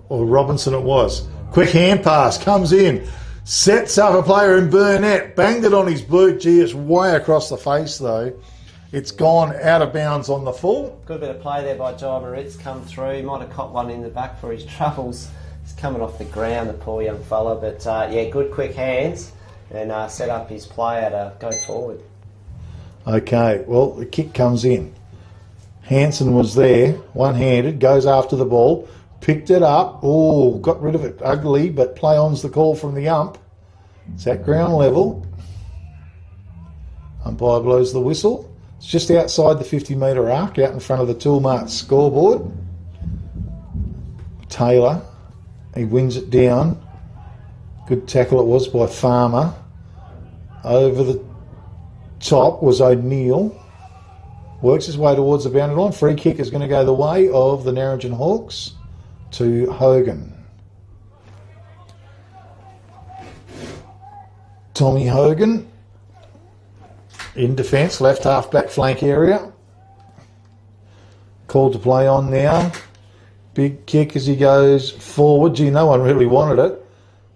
Or Robinson it was. Quick hand pass, comes in, sets up a player in Burnett, banged it on his boot. Gee, it's way across the face though. It's gone out of bounds on the full. Good bit of play there by Jai Moritz, come through. He might have caught one in the back for his troubles. He's coming off the ground, the poor young fella. But yeah, good quick hands and set up his player to go forward. Okay, well, the kick comes in. Hansen was there, one-handed, goes after the ball. Picked it up. Oh, got rid of it ugly, but play on's the call from the ump. It's at ground level. Umpire blows the whistle. It's just outside the 50-metre arc, out in front of the Toolmart scoreboard. Taylor, he wins it down. Good tackle it was by Farmer. Over the top was O'Neill. Works his way towards the boundary line. Free kick is going to go the way of the Narrogin Hawks to Hogan. Tommy Hogan in defence, left half back flank area. Called to play on now. Big kick as he goes forward. Gee, no one really wanted it.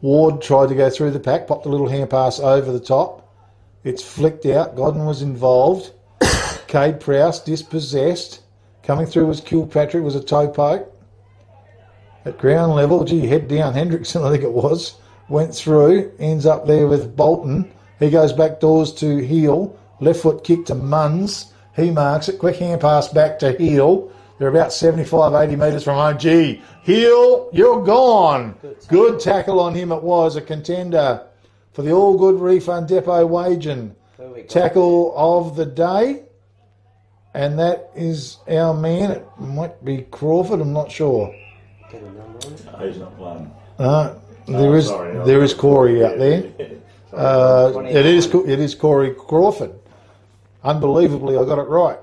Ward tried to go through the pack, popped a little hand pass over the top. It's flicked out. Godden was involved. Cade Prowse dispossessed. Coming through was Kilpatrick, was a toe poke. At ground level, gee, head down. Hendrickson, I think it was, went through, ends up there with Bolton. He goes back doors to Heel. Left foot kick to Munns. He marks it. Quick hand pass back to Heel. They're about 75, 80 metres from home. Gee, Heel, you're gone. Good tackle on him it was. A contender for the All Good Refund Depot Wagin tackle of the day. And that is our man. It might be Crawford, I'm not sure. He's not playing. There is Corey out there. It is Corey Crawford. Unbelievably, I got it right.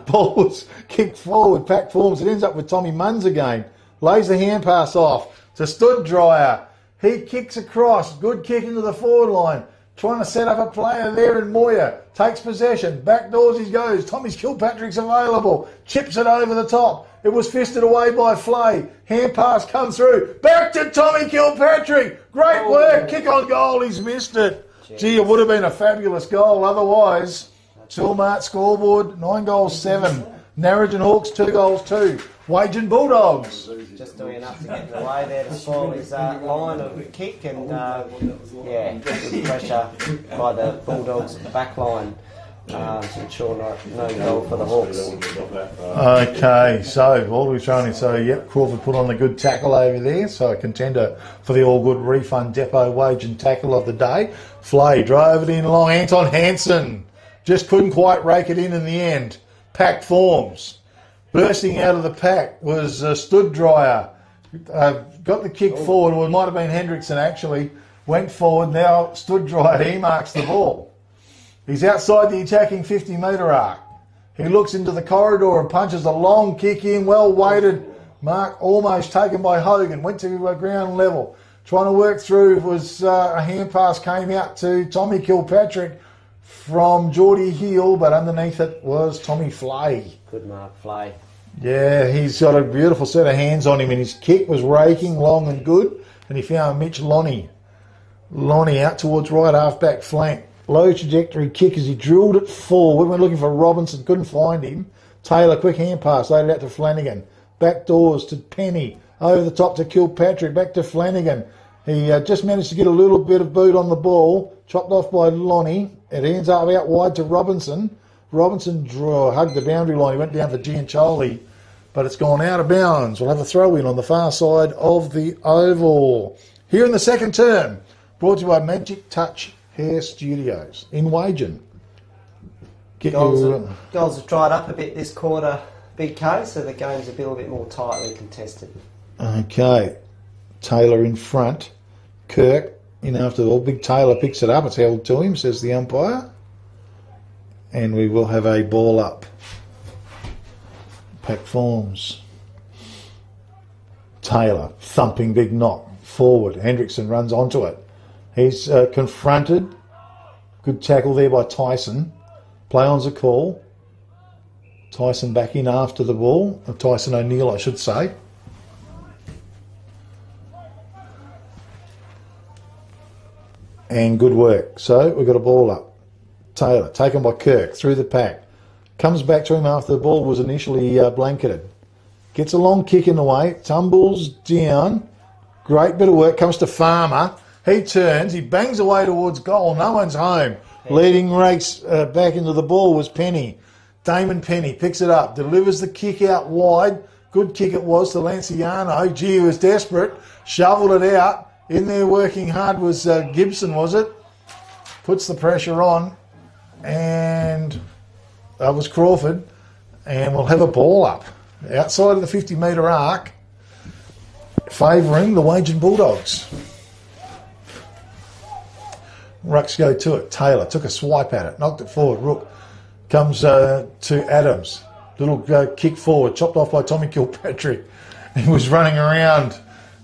Ball was kicked forward, packed forms. It ends up with Tommy Munns again. Lays the hand pass off to Stood Dryer. He kicks across. Good kick into the forward line. Trying to set up a player there in Moyer. Takes possession. Backdoors he goes. Tommy's Kilpatrick's available. Chips it over the top. It was fisted away by Flay. Hand pass comes through. Back to Tommy Kilpatrick. Great work. Kick on goal. He's missed it. Gee, it would have been a fabulous goal otherwise. Toolmart scoreboard, 9 goals, 7. Narrogin Hawks, 2 goals, 2. Wagin Bulldogs. Just doing enough to get in the way there to spoil his line of kick and, yeah, good pressure by the Bulldogs back line to ensure no goal for the Hawks. Okay, so all we're trying to say, yep, Crawford put on a good tackle over there, so a contender for the All Good Refund Depot Wagin tackle of the day. Flay drove it in long. Anton Hansen just couldn't quite rake it in the end. Packed forms. Bursting out of the pack was Stood Dryer. Got the kick forward. Well, it might have been Hendrickson actually. Went forward. Now Stood Dryer. He marks the ball. He's outside the attacking 50-metre arc. He looks into the corridor and punches a long kick in. Well weighted. Mark almost taken by Hogan. Went to ground level. Trying to work through was a hand pass came out to Tommy Kilpatrick from Geordie Heel, but underneath it was Tommy Flay. Good mark, Flay. Yeah, he's got a beautiful set of hands on him, and his kick was raking, long and good, and he found Mitch Lonnie. Lonnie out towards right half-back flank. Low trajectory kick as he drilled it forward. Went looking for Robinson, couldn't find him. Taylor, quick hand pass, laid it out to Flanagan. Back doors to Penny. Over the top to Kilpatrick, back to Flanagan. He just managed to get a little bit of boot on the ball, chopped off by Lonnie. It ends up out wide to Robinson. Robinson hugged the boundary line. He went down for Giancioli, but it's gone out of bounds. We'll have a throw-in on the far side of the oval. Here in the second term, brought to you by Magic Touch Hair Studios in Wagin. Goals have dried up a bit this quarter, Big K, so the game's a little bit more tightly contested. Okay, Taylor in front. Kirk in after the ball. Big Taylor picks it up. It's held to him, says the umpire. And we will have a ball up. Pack forms. Taylor, thumping big knock. Forward. Hendrickson runs onto it. He's confronted. Good tackle there by Tyson. Play on's a call. Tyson back in after the ball. Tyson O'Neill, I should say. And good work. So we've got a ball up. Taylor, taken by Kirk, through the pack. Comes back to him after the ball was initially blanketed. Gets a long kick in the way. Tumbles down. Great bit of work. Comes to Farmer. He turns. He bangs away towards goal. No one's home. Leading race back into the ball was Penny. Damon Penny picks it up. Delivers the kick out wide. Good kick it was to Lanciano. Gee, he was desperate. Shoveled it out. In there working hard was Gibson, was it? Puts the pressure on. And that was Crawford. And we'll have a ball up. Outside of the 50-metre arc. Favouring the Wagin Bulldogs. Rucks go to it. Taylor took a swipe at it. Knocked it forward. Rook comes to Adams. Little kick forward. Chopped off by Tommy Kilpatrick. He was running around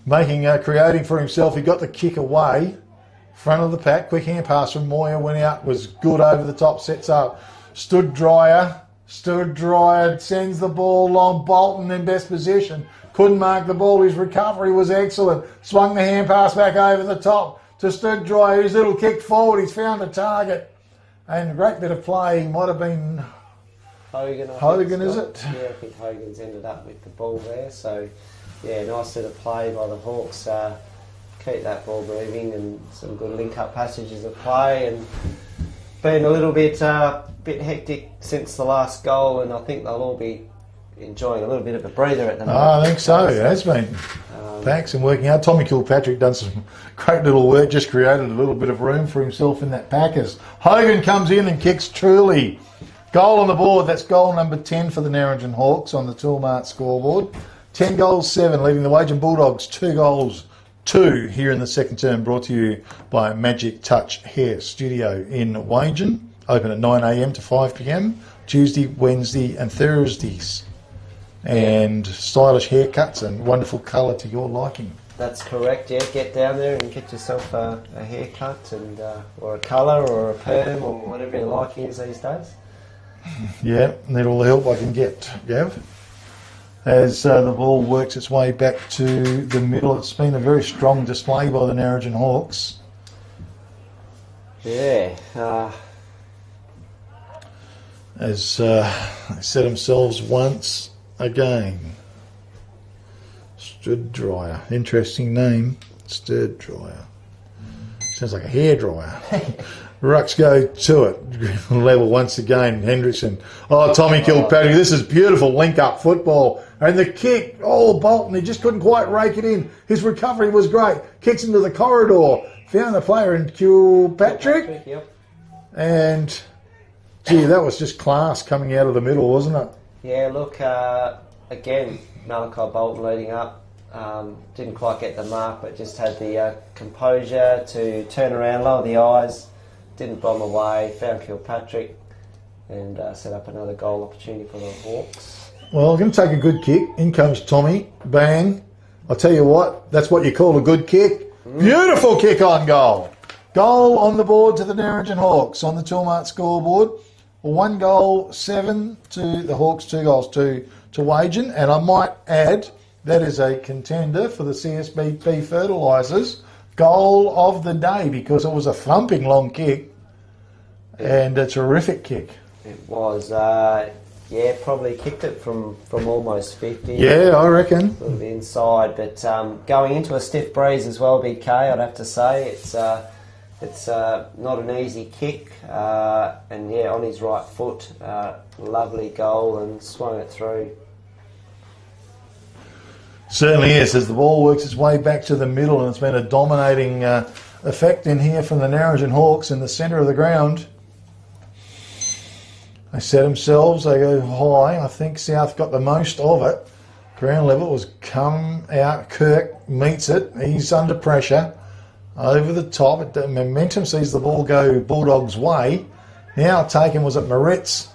creating for himself. He got the kick away. Front of the pack. Quick hand pass from Moyer. Went out. Was good over the top. Sets up. Stood Dryer. Sends the ball long. Bolton in best position. Couldn't mark the ball. His recovery was excellent. Swung the hand pass back over the top to Stood Dryer. His little kick forward. He's found a target. And a great bit of play. He might have been Hogan, is it? Yeah, I think Hogan's ended up with the ball there. So, yeah, nice bit of play by the Hawks. Keep that ball moving and some good link-up passages of play. And been a little bit hectic since the last goal, and I think they'll all be enjoying a little bit of a breather at the moment. I think so. It has been. Thanks and working out. Tommy Kilpatrick done some great little work, just created a little bit of room for himself in that Packers. Hogan comes in and kicks truly. Goal on the board. That's goal number 10 for the Narrogin Hawks on the Toolmart scoreboard. 10 goals, 7, leaving the Wagin Bulldogs 2 goals, 2 here in the second term, brought to you by Magic Touch Hair Studio in Wagin. Open at 9 a.m. to 5 p.m, Tuesday, Wednesday and Thursdays. And stylish haircuts and wonderful colour to your liking. That's correct, yeah. Get down there and get yourself a haircut and or a colour or a perm or whatever your liking is these days. Yeah, need all the help I can get, Gav. As the ball works its way back to the middle, it's been a very strong display by the Narrogin Hawks. Yeah. As they set themselves once again. Stood Dryer. Interesting name. Stirred Dryer. Sounds like a hairdryer. Rucks go to it. Level once again. Hendrickson. Oh, Tommy Kilpatrick. This is beautiful link-up football. And the kick. Oh, Bolton. He just couldn't quite rake it in. His recovery was great. Kicks into the corridor. Found the player in Kilpatrick. Yep. And, gee, that was just class coming out of the middle, wasn't it? Yeah, look, again, Malachi Bolton leading up. Didn't quite get the mark, but just had the composure to turn around, lower the eyes, didn't bomb away, found Kilpatrick, and set up another goal opportunity for the Hawks. Well, I'm going to take a good kick. In comes Tommy. Bang. I'll tell you what, that's what you call a good kick. Beautiful kick on goal. Goal on the board to the Narrogin Hawks on the Toolmart scoreboard. 1 goal, 7 to the Hawks, 2 goals, 2 to Wagin. And I might add, that is a contender for the CSBP Fertilisers goal of the day because it was a thumping long kick and a terrific kick. It was. Yeah, probably kicked it from almost 50. Yeah, I reckon. A little bit inside, but going into a stiff breeze as well, BK, I'd have to say. It's not an easy kick, and yeah, on his right foot, lovely goal and swung it through. Certainly is, as the ball works its way back to the middle, and it's been a dominating effect in here from the Narrogin Hawks in the centre of the ground. They set themselves, they go high. I think South got the most of it. Ground level was come out. Kirk meets it. He's under pressure. Over the top. Momentum sees the ball go Bulldogs' way. Now taken was it Moritz.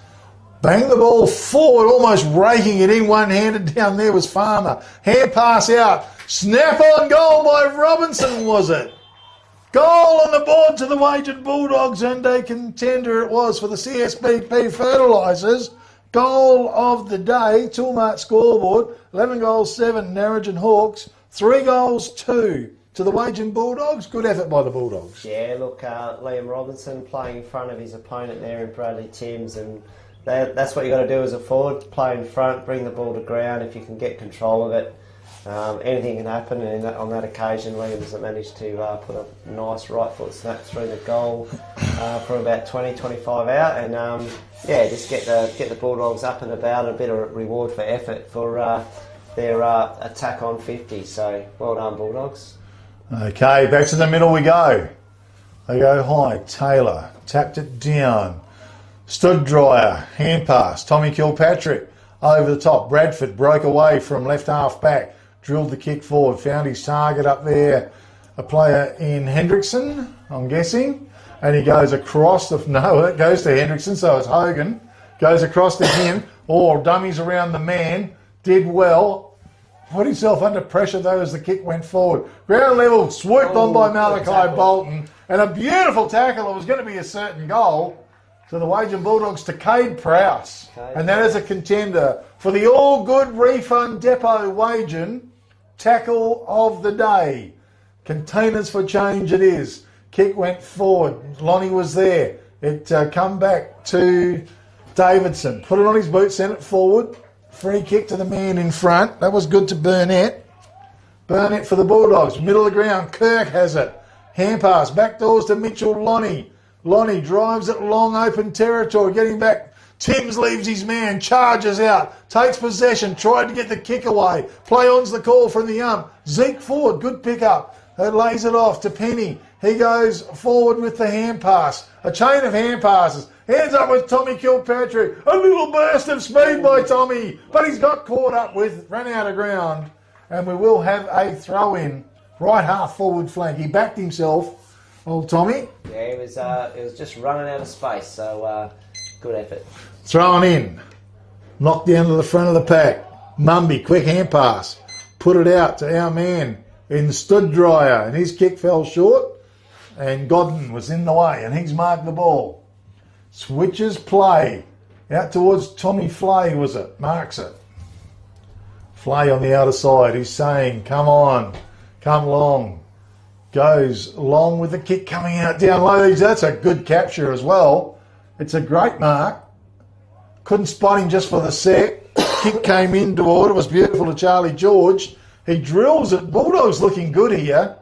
Bang the ball forward, almost raking it in one-handed. Down there was Farmer. Hand pass out. Snap on goal by Robinson, was it? Goal on the board to the Wagin Bulldogs, and a contender it was for the CSBP Fertilisers. Goal of the day, Toolmart scoreboard. 11 goals, 7 Narrogin Hawks. 3 goals, 2 to the Wagin Bulldogs. Good effort by the Bulldogs. Yeah, look, Liam Robinson playing in front of his opponent there in Bradley Timms, and that's what you got to do as a forward, play in front, bring the ball to ground if you can get control of it. Anything can happen, and on that occasion Williams managed to put a nice right foot snap through the goal from about 20-25 out, and yeah, just get the Bulldogs up and about, a bit of reward for effort for their attack on 50. So well done, Bulldogs. Okay, back to the middle we go. They go high. Taylor tapped it down. Stood Dryer, hand pass. Tommy Kilpatrick over the top. Bradford broke away from left half back. Drilled the kick forward. Found his target up there. A player in Hendrickson, I'm guessing. And he goes across. No, it goes to Hendrickson, so it's Hogan. Goes across to him. Oh, dummies around the man. Did well. Put himself under pressure though as the kick went forward. Ground level, swooped on by Malachi Bolton. And a beautiful tackle. It was going to be a certain goal. So the Wagin Bulldogs to Cade Prowse. And that is a contender for the All Good Refund Depot Wagin tackle of the day. Containers for change it is. Kick went forward. Lonnie was there. It come back to Davidson. Put it on his boot, sent it forward. Free kick to the man in front. That was good to Burnett. Burnett for the Bulldogs. Middle of the ground. Kirk has it. Hand pass. Back doors to Mitchell Lonnie. Lonnie drives it long open territory. Getting back. Timms leaves his man. Charges out. Takes possession. Tried to get the kick away. Play on's the call from the ump. Zeke forward. Good pickup. Lays it off to Penny. He goes forward with the hand pass. A chain of hand passes. Hands up with Tommy Kilpatrick. A little burst of speed by Tommy. But he's got caught up with, ran out of ground. And we will have a throw in. Right half forward flank. He backed himself. Old Tommy. Yeah, it was just running out of space. So good effort. Thrown in. Knocked down to the front of the pack. Mumby, quick hand pass. Put it out to our man in Stood Dryer. And his kick fell short. And Godden was in the way. And he's marked the ball. Switches play. Out towards Tommy Flay, was it? Marks it. Flay on the outer side. He's saying, come on. Come long. Goes long with the kick coming out down low. That's a good capture as well. It's a great mark. Couldn't spot him just for the set. Kick came in toward it. Was beautiful to Charlie George. He drills it. Bulldogs looking good here.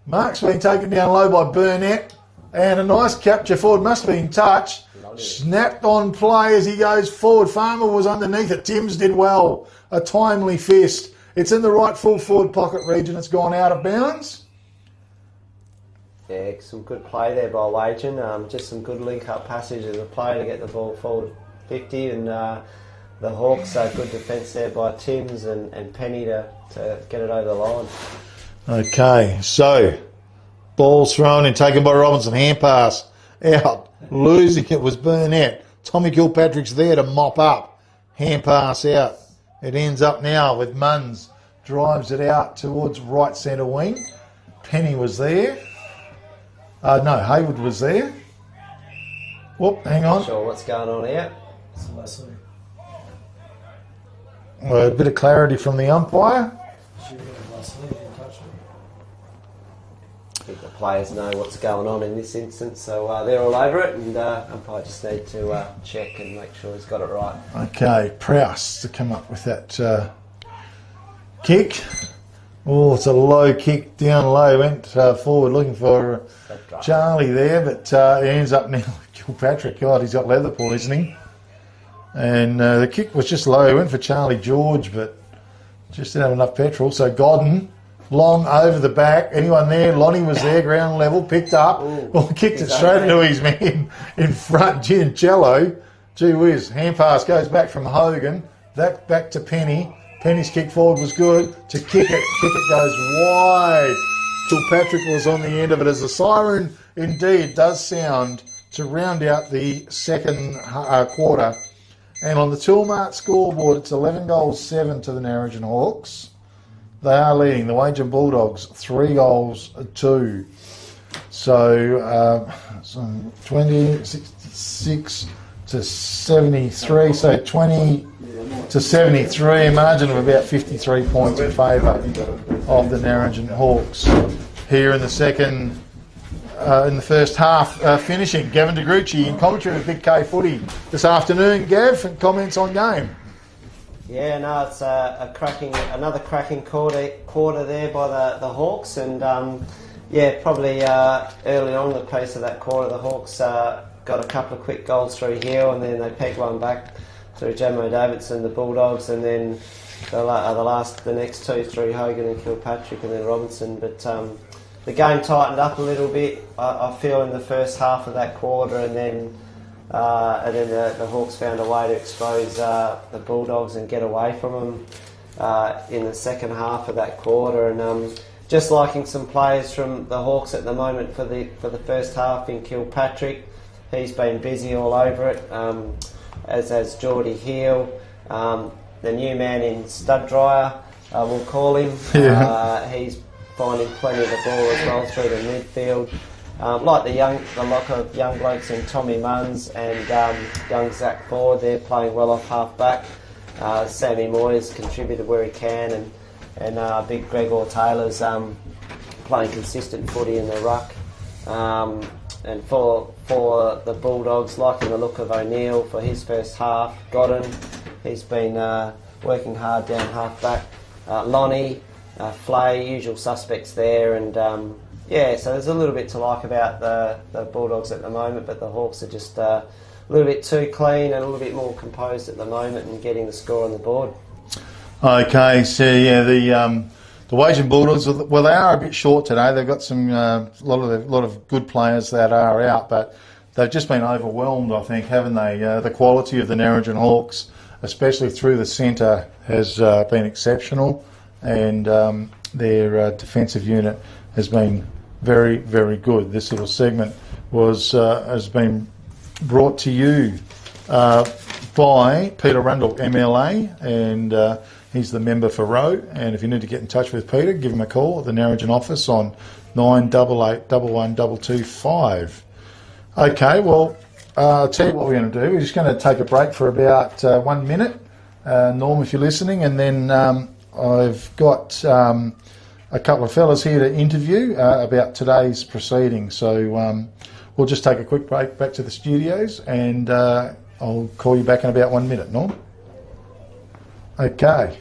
Mark's been taken down low by Burnett. And a nice capture forward. Must have been touched. Snapped on play as he goes forward. Farmer was underneath it. Timms did well. A timely fist. It's in the right full forward pocket region. It's gone out of bounds. Yeah, some good play there by Wagin. Just some good link-up passages of play to get the ball forward 50. And the Hawks, good defence there by Timms and Penny to get it over the line. Okay, so ball's thrown and taken by Robinson. Hand pass out. Losing it was Burnett. Tommy Kilpatrick's there to mop up. Hand pass out. It ends up now with Munns. Drives it out towards right centre wing. Penny was there. No, Hayward was there. Whoop, hang on. Not sure what's going on here. A bit of clarity from the umpire. think the players know what's going on in this instance, so they're all over it, and umpire just need to check and make sure he's got it right. Okay, Prowse to come up with that kick. Oh, it's a low kick, down low, went forward looking for Charlie there, but he ends up now with Kilpatrick. God, he's got leather poisoning. And the kick was just low, he went for Charlie George, but just didn't have enough petrol. So Godden, long over the back. Anyone there? Lonnie was there, ground level, picked up. Well, kicked it straight into his man in front, Giancello. Gee whiz, hand pass goes back from Hogan, that back to Penny. Penny's kick forward was good. To kick it goes wide. Kilpatrick was on the end of it as the siren indeed does sound to round out the second quarter. And on the Toolmart scoreboard, it's 11 goals, 7 to the Narrogin Hawks. They are leading. The Wagin Bulldogs, 3 goals, 2. So, 20, 66 to 73. So 20 to 73, a margin of about 53 points in favour of the Narrogin Hawks. Here in the second, in the first half, finishing. Gavin DeGrucci in commentary with Big K Footy this afternoon. Gav, comments on game? Yeah, no, it's another cracking quarter there by the Hawks, and probably early on in the piece of that quarter, the Hawks got a couple of quick goals through Hill, and then they pegged one back through Jamo Davidson, the Bulldogs, and then the next two through Hogan and Kilpatrick, and then Robinson. But the game tightened up a little bit, I feel, in the first half of that quarter, and then the Hawks found a way to expose the Bulldogs and get away from them in the second half of that quarter. And just liking some players from the Hawks at the moment for the first half in Kilpatrick. He's been busy all over it, as has Geordie Hill, the new man in Stud Dryer, we'll call him. Yeah. He's finding plenty of the ball as well through the midfield. Like the lock of young blokes in Tommy Munns and young Zach Ford, they're playing well off half back. Sammy Moyes contributed where he can, and big Gregor Taylor's playing consistent footy in the ruck. And for the Bulldogs, liking the look of O'Neill for his first half. Godden, he's been working hard down half back. Lonnie, Flay, usual suspects there, and so there's a little bit to like about the Bulldogs at the moment, but the Hawks are just a little bit too clean and a little bit more composed at the moment and getting the score on the board. Okay, so yeah, the Wagin Bulldogs, well, they are a bit short today. They've got some lot of good players that are out, but they've just been overwhelmed, I think, haven't they? The quality of the Narrogin Hawks, especially through the centre, has been exceptional, and their defensive unit has been very, very good. This little segment has been brought to you by Peter Rundle, MLA, and he's the member for Roe. And if you need to get in touch with Peter, give him a call at the Narrogin office on 988 11 225. Okay, well, I'll tell you what we're going to do. We're just going to take a break for about 1 minute, Norm, if you're listening, and then I've got a couple of fellas here to interview about today's proceedings. So we'll just take a quick break back to the studios, and I'll call you back in about 1 minute, Norm. Okay.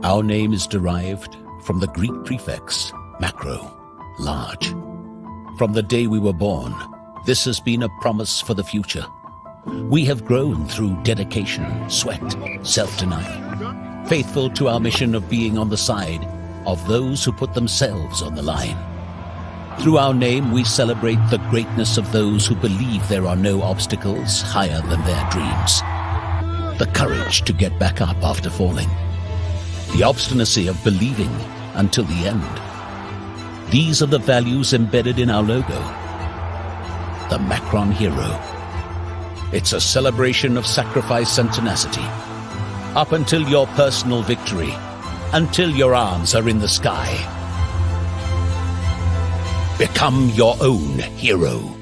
Our name is derived from the Greek prefix, macro, large. From the day we were born, this has been a promise for the future. We have grown through dedication, sweat, self-denial, faithful to our mission of being on the side of those who put themselves on the line. Through our name, we celebrate the greatness of those who believe there are no obstacles higher than their dreams. The courage to get back up after falling. The obstinacy of believing until the end. These are the values embedded in our logo. The Macron Hero. It's a celebration of sacrifice and tenacity. Up until your personal victory, until your arms are in the sky. Become your own hero.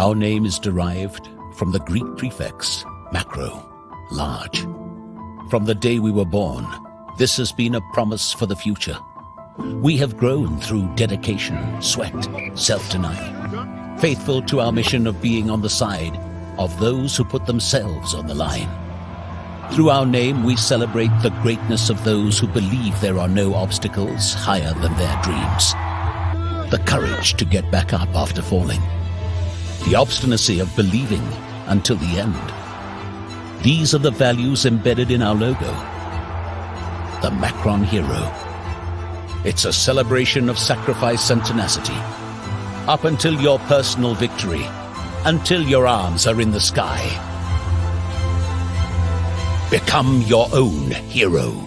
Our name is derived from the Greek prefix, macro, large. From the day we were born, this has been a promise for the future. We have grown through dedication, sweat, self-denial, faithful to our mission of being on the side of those who put themselves on the line. Through our name, we celebrate the greatness of those who believe there are no obstacles higher than their dreams. The courage to get back up after falling. The obstinacy of believing until the end. These are the values embedded in our logo. The Macron Hero. It's a celebration of sacrifice and tenacity. Up until your personal victory, until your arms are in the sky. Become your own hero.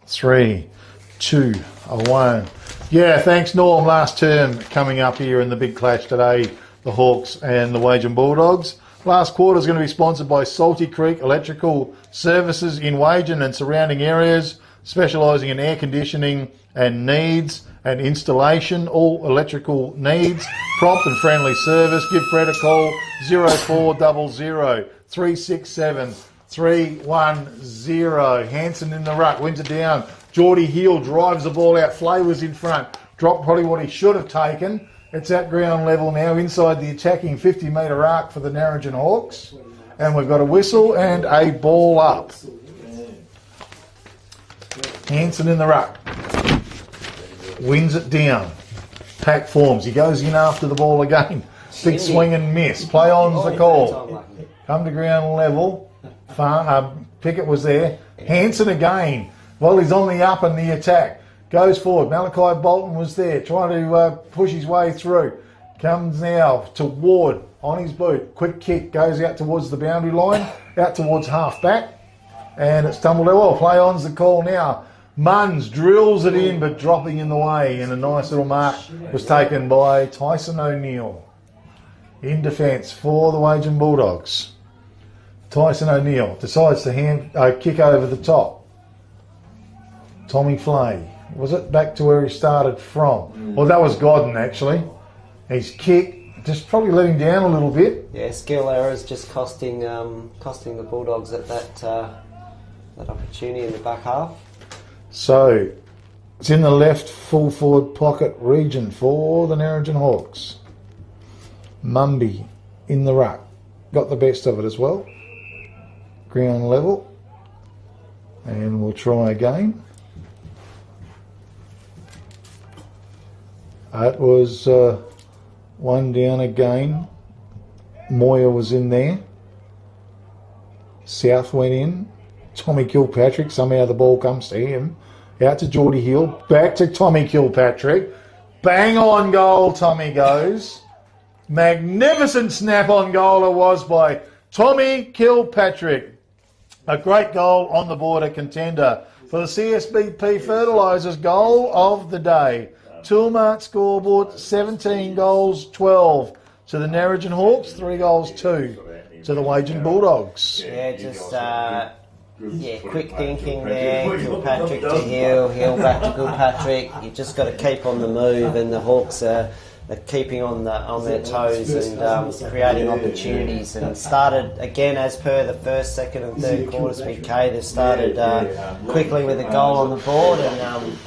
Three, two, one. Yeah, thanks Norm. Last term coming up here in the big clash today, the Hawks and the Wagin Bulldogs. Last quarter is going to be sponsored by Salty Creek Electrical Services in Wagin and surrounding areas, specialising in air conditioning and needs and installation, all electrical needs. Prompt and friendly service. Give Brett a call, 0400 367 310. Hanson in the ruck, wins it down. Geordie Hill drives the ball out. Flavors in front. Dropped probably what he should have taken. It's at ground level now inside the attacking 50-metre arc for the Narrogin Hawks. And we've got a whistle and a ball up. Hanson in the ruck. Wins it down. Pack forms. He goes in after the ball again. Big swing and miss. Play on's the call. Come to ground level. Pickett was there. Hanson again. Well, he's on the up and the attack. Goes forward. Malachi Bolton was there, trying to push his way through. Comes now to Ward on his boot. Quick kick. Goes out towards the boundary line. Out towards half back. And it's tumbled out. Well, play on's the call now. Munns drills it in, but dropping in the way. And a nice little mark was taken by Tyson O'Neill. In defence for the Wagin Bulldogs. Tyson O'Neill decides to kick over the top. Tommy Flay. Was it back to where he started from? Well, that was Godden, actually. His kick just probably let him down a little bit. Yeah, skill errors just costing the Bulldogs at that opportunity in the back half. So, it's in the left full forward pocket region for the Narrogin Hawks. Mumby in the ruck. Got the best of it as well. Ground level. And we'll try again. It was one down again. Moyer was in there. South went in. Tommy Kilpatrick, somehow the ball comes to him. Out to Geordie Hill. Back to Tommy Kilpatrick. Bang on goal, Tommy goes. Magnificent snap on goal it was by Tommy Kilpatrick. A great goal on the board, a contender for the CSBP Fertilisers goal of the day. Toolmart scoreboard, 17 goals, 12 to the Narrogin Hawks, 3 goals, 2 to the Wagin Bulldogs. Yeah, just quick thinking there. Kilpatrick to Hill, Hill back to Kilpatrick. You just got to keep on the move, and the Hawks are keeping on their toes and creating opportunities. And started again as per the first, second, and third quarters. BK, they've started quickly with a goal on the board, and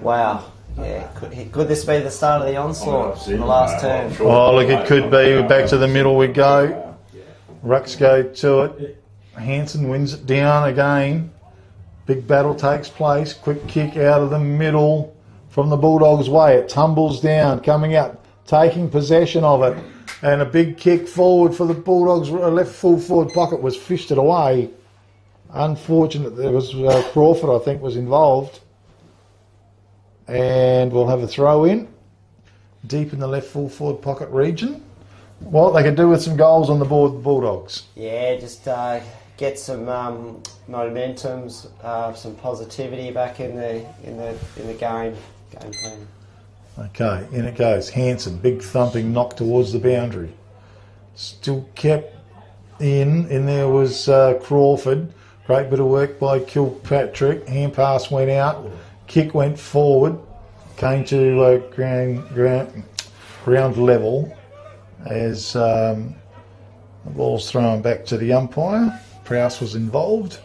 wow. Yeah, could this be the start of the onslaught in the last term? Oh, look, it could be. Back to the middle we go. Rucks go to it. Hanson wins it down again. Big battle takes place. Quick kick out of the middle from the Bulldogs' way. It tumbles down, coming out, taking possession of it. And a big kick forward for the Bulldogs. Left full forward pocket was fished it away. Unfortunate there was Crawford, I think, was involved. And we'll have a throw in. Deep in the left full forward pocket region. What they could do with some goals on the board, the Bulldogs. Yeah, just get some momentums, some positivity back in the game plan. Okay, in it goes. Hanson, big thumping knock towards the boundary. Still kept in. In there was Crawford. Great bit of work by Kilpatrick. Hand pass went out. Kick went forward. Came to ground level as the ball's thrown back to the umpire. Prowse was involved.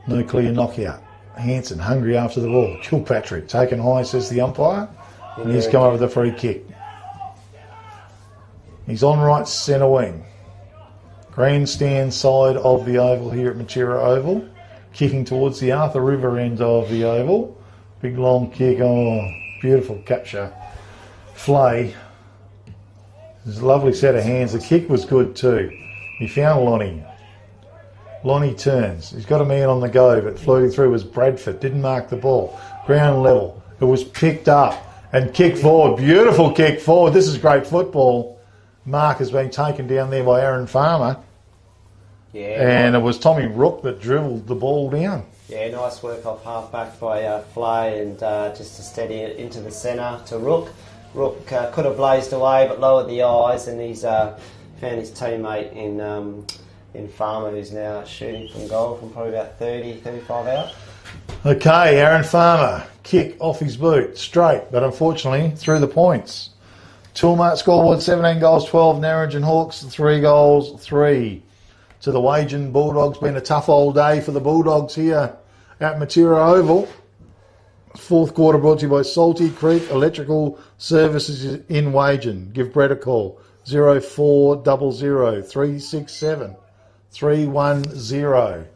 No clear knockout. Hanson hungry after the ball. Kilpatrick taken high, says the umpire, and he's come up with a free kick. He's on right centre wing. Grandstand side of the oval here at Matura Oval. Kicking towards the Arthur River end of the oval. Big long kick. Oh, beautiful capture. Flay. There's a lovely set of hands. The kick was good too. He found Lonnie. Lonnie turns. He's got a man on the go, but floating through was Bradford. Didn't mark the ball. Ground level. It was picked up and kicked forward. Beautiful kick forward. This is great football. Mark has been taken down there by Aaron Farmer. Yeah. And it was Tommy Rook that dribbled the ball down. Yeah, nice work off half-back by Flay and just to steady it into the centre to Rook. Rook could have blazed away but lowered the eyes, and he's found his teammate in Farmer, who's now shooting from goal from probably about 30, 35 out. Okay, Aaron Farmer, kick off his boot, straight, but unfortunately through the points. Toolmart scoreboard, 17 goals, 12. Narrogin Hawks, 3 goals, 3. To the Wagin Bulldogs. Been a tough old day for the Bulldogs here at Matura Oval. Fourth quarter brought to you by Salty Creek Electrical Services in Wagin. Give Brett a call. 0400 367 310.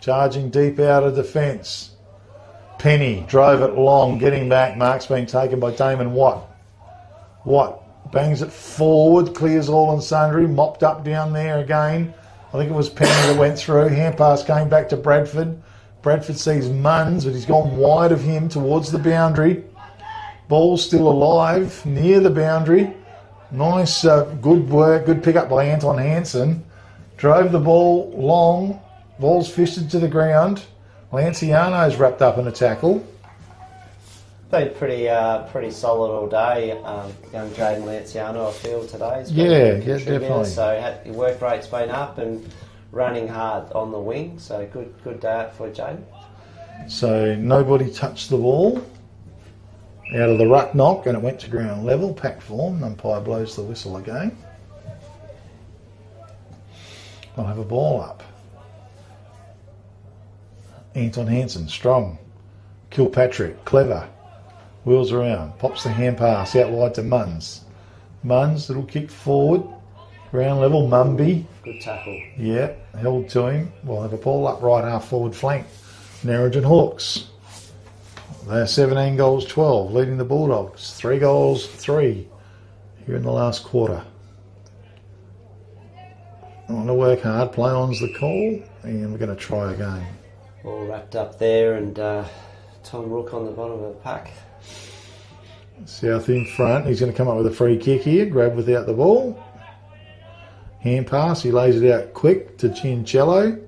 Charging deep out of defence. Penny drove it long, getting back. Mark's been taken by Damon Watt. Watt bangs it forward, clears all and sundry, mopped up down there again. I think it was Penny that went through. Hand pass came back to Bradford. Bradford sees Munns, but he's gone wide of him towards the boundary. Ball's still alive, near the boundary. Nice, good work, good pick up by Anton Hanson. Drove the ball long. Ball's fisted to the ground. Lanciano's wrapped up in a tackle. Been pretty solid all day. Young Jaden Lanciano, I feel, today. Yeah, definitely. So your work rate's been up and running hard on the wing. So good day out for Jaden. So nobody touched the ball out of the ruck knock, and it went to ground level. Pack form. Umpire blows the whistle again. I'll have a ball up. Anton Hanson, strong. Kilpatrick, clever. Wheels around, pops the hand pass out wide to Munns. Munns, little kick forward, ground level, Mumby. Good tackle. Yeah, held to him. We'll have a ball up right half forward flank. Narrogin Hawks. They're 17 goals, 12, leading the Bulldogs. 3 goals, 3 here in the last quarter. I want to work hard, play on's the call, and we're going to try again. All wrapped up there, and Tom Rook on the bottom of the pack. South in front. He's going to come up with a free kick here. Grab without the ball. Hand pass. He lays it out quick to Chincello.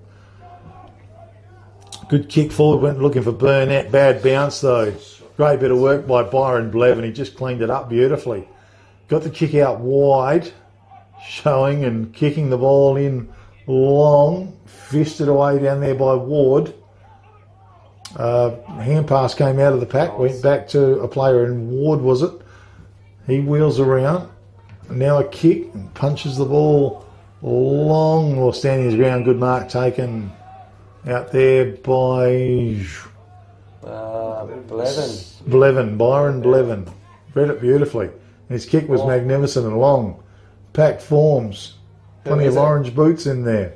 Good kick forward. Went looking for Burnett. Bad bounce though. Great bit of work by Byron Blevin. He just cleaned it up beautifully. Got the kick out wide. Showing and kicking the ball in long. Fisted away down there by Ward. Hand pass came out of the pack, went back to a player in Ward, was it? He wheels around. Now a kick and punches the ball long, or standing his ground. Good mark taken out there by Blevin, Byron Blevin. Read it beautifully. His kick was magnificent and long. Packed forms. Plenty of orange boots in there.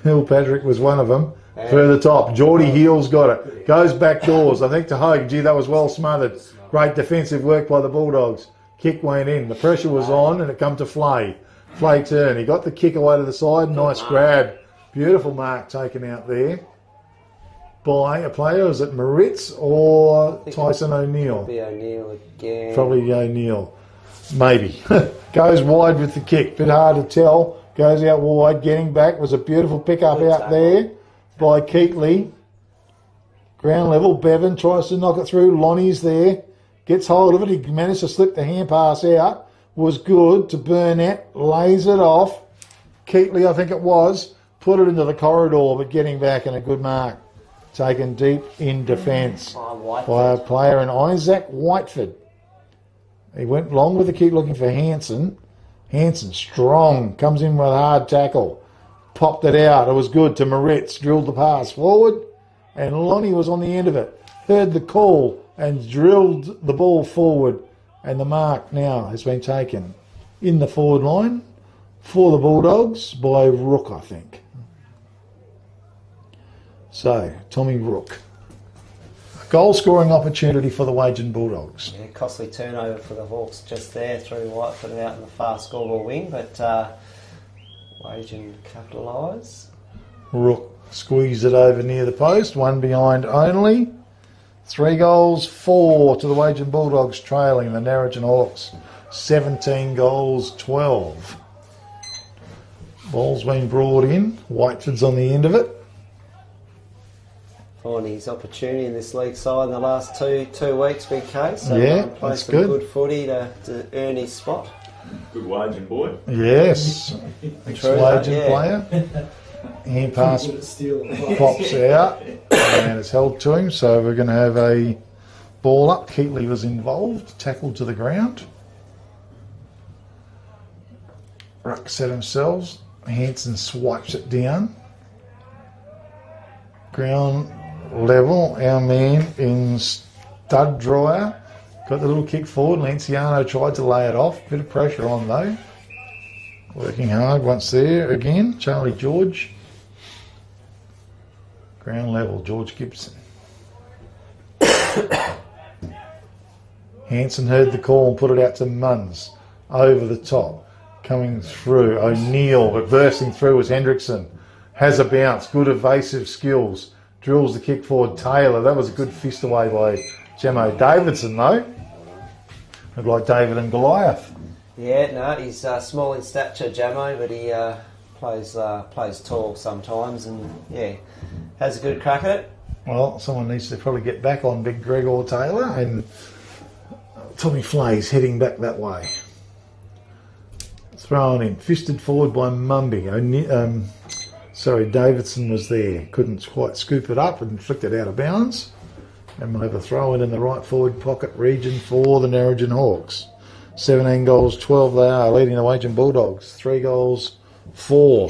Patrick was one of them. Further top, Geordie Heels got it. Goes back doors, I think to Hogue. Gee, that was well smothered. Great defensive work by the Bulldogs. Kick went in. The pressure was on and it come to Flay. Flay turn. He got the kick away to the side. Nice grab. Beautiful mark taken out there by a player. Is it Moritz or Tyson O'Neill? Probably O'Neill again. Probably O'Neill. Maybe. Goes wide with the kick. Bit hard to tell. Goes out wide. Getting back was a beautiful pick-up out there by Keatley. Ground level. Bevan tries to knock it through. Lonnie's there. Gets hold of it. He managed to slip the hand pass out. Was good to Burnett. Lays it off. Keatley, I think it was. Put it into the corridor, but getting back and a good mark. Taken deep in defence by a player in Isaac Whiteford. He went long with the kick looking for Hanson. Hanson, strong, comes in with a hard tackle. Popped it out. It was good to Moritz. Drilled the pass forward, and Lonnie was on the end of it. Heard the call and drilled the ball forward, and the mark now has been taken in the forward line for the Bulldogs by Rook, I think. So, Tommy Rook. A goal-scoring opportunity for the Wagin Bulldogs. Yeah, costly turnover for the Hawks just there through Whiteford and out in the far scoreboard wing, but Wagin capitalise. Rook squeezed it over near the post, one behind only. 3 goals, 4 to the Wagin Bulldogs trailing the Narrogin Hawks. 17 goals, 12. Ball's been brought in. Whiteford's on the end of it. Finding his opportunity in this league side in the last two weeks, Big K. So yeah, played that's some good. Good footy to earn his spot. Good Wagin boy. Yes. Ex-Wagin player. Hand pass pops out and it's held to him, so we're going to have a ball up. Keatley was involved, tackled to the ground. Ruck set themselves. Hanson swipes it down. Ground level, our man in Stud Dryer got the little kick forward. Lanciano tried to lay it off. Bit of pressure on though. Working hard once there again. Charlie George. Ground level, George Gibson. Hanson heard the call and put it out to Munns. Over the top. Coming through. O'Neill, but bursting through was Hendrickson. Has a bounce. Good evasive skills. Drills the kick forward. Taylor. That was a good fist away by Jemo Davidson though. Looked like David and Goliath. Yeah, no, he's small in stature, Jamo, but he plays tall sometimes, and yeah, has a good crack at it. Well, someone needs to probably get back on Big Gregor Taylor, and Tommy Flay's heading back that way. Thrown in, fisted forward by Mumby. Davidson was there, couldn't quite scoop it up and flicked it out of bounds. And we'll have a throw in the right forward pocket region for the Narrogin Hawks. 17 goals, 12 they are, leading the Wagin Bulldogs. 3 goals, 4.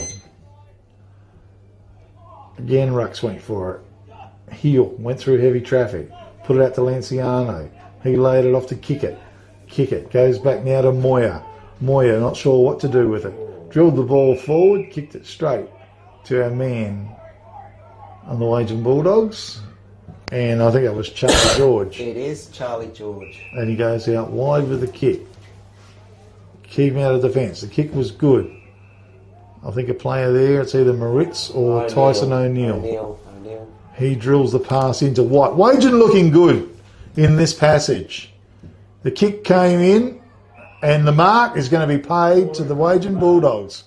Again, Rux went for it. Heel went through heavy traffic, put it out to Lanciano. He laid it off to kick it. Goes back now to Moya. Moya, not sure what to do with it. Drilled the ball forward, kicked it straight to our man on the Wagin Bulldogs. And I think that was Charlie George. It is Charlie George. And he goes out wide with the kick. Keep him out of defence. The kick was good. I think a player there, it's either Moritz or Tyson O'Neill. He drills the pass into White. Wagin looking good in this passage. The kick came in, and the mark is going to be paid to the Wagin Bulldogs.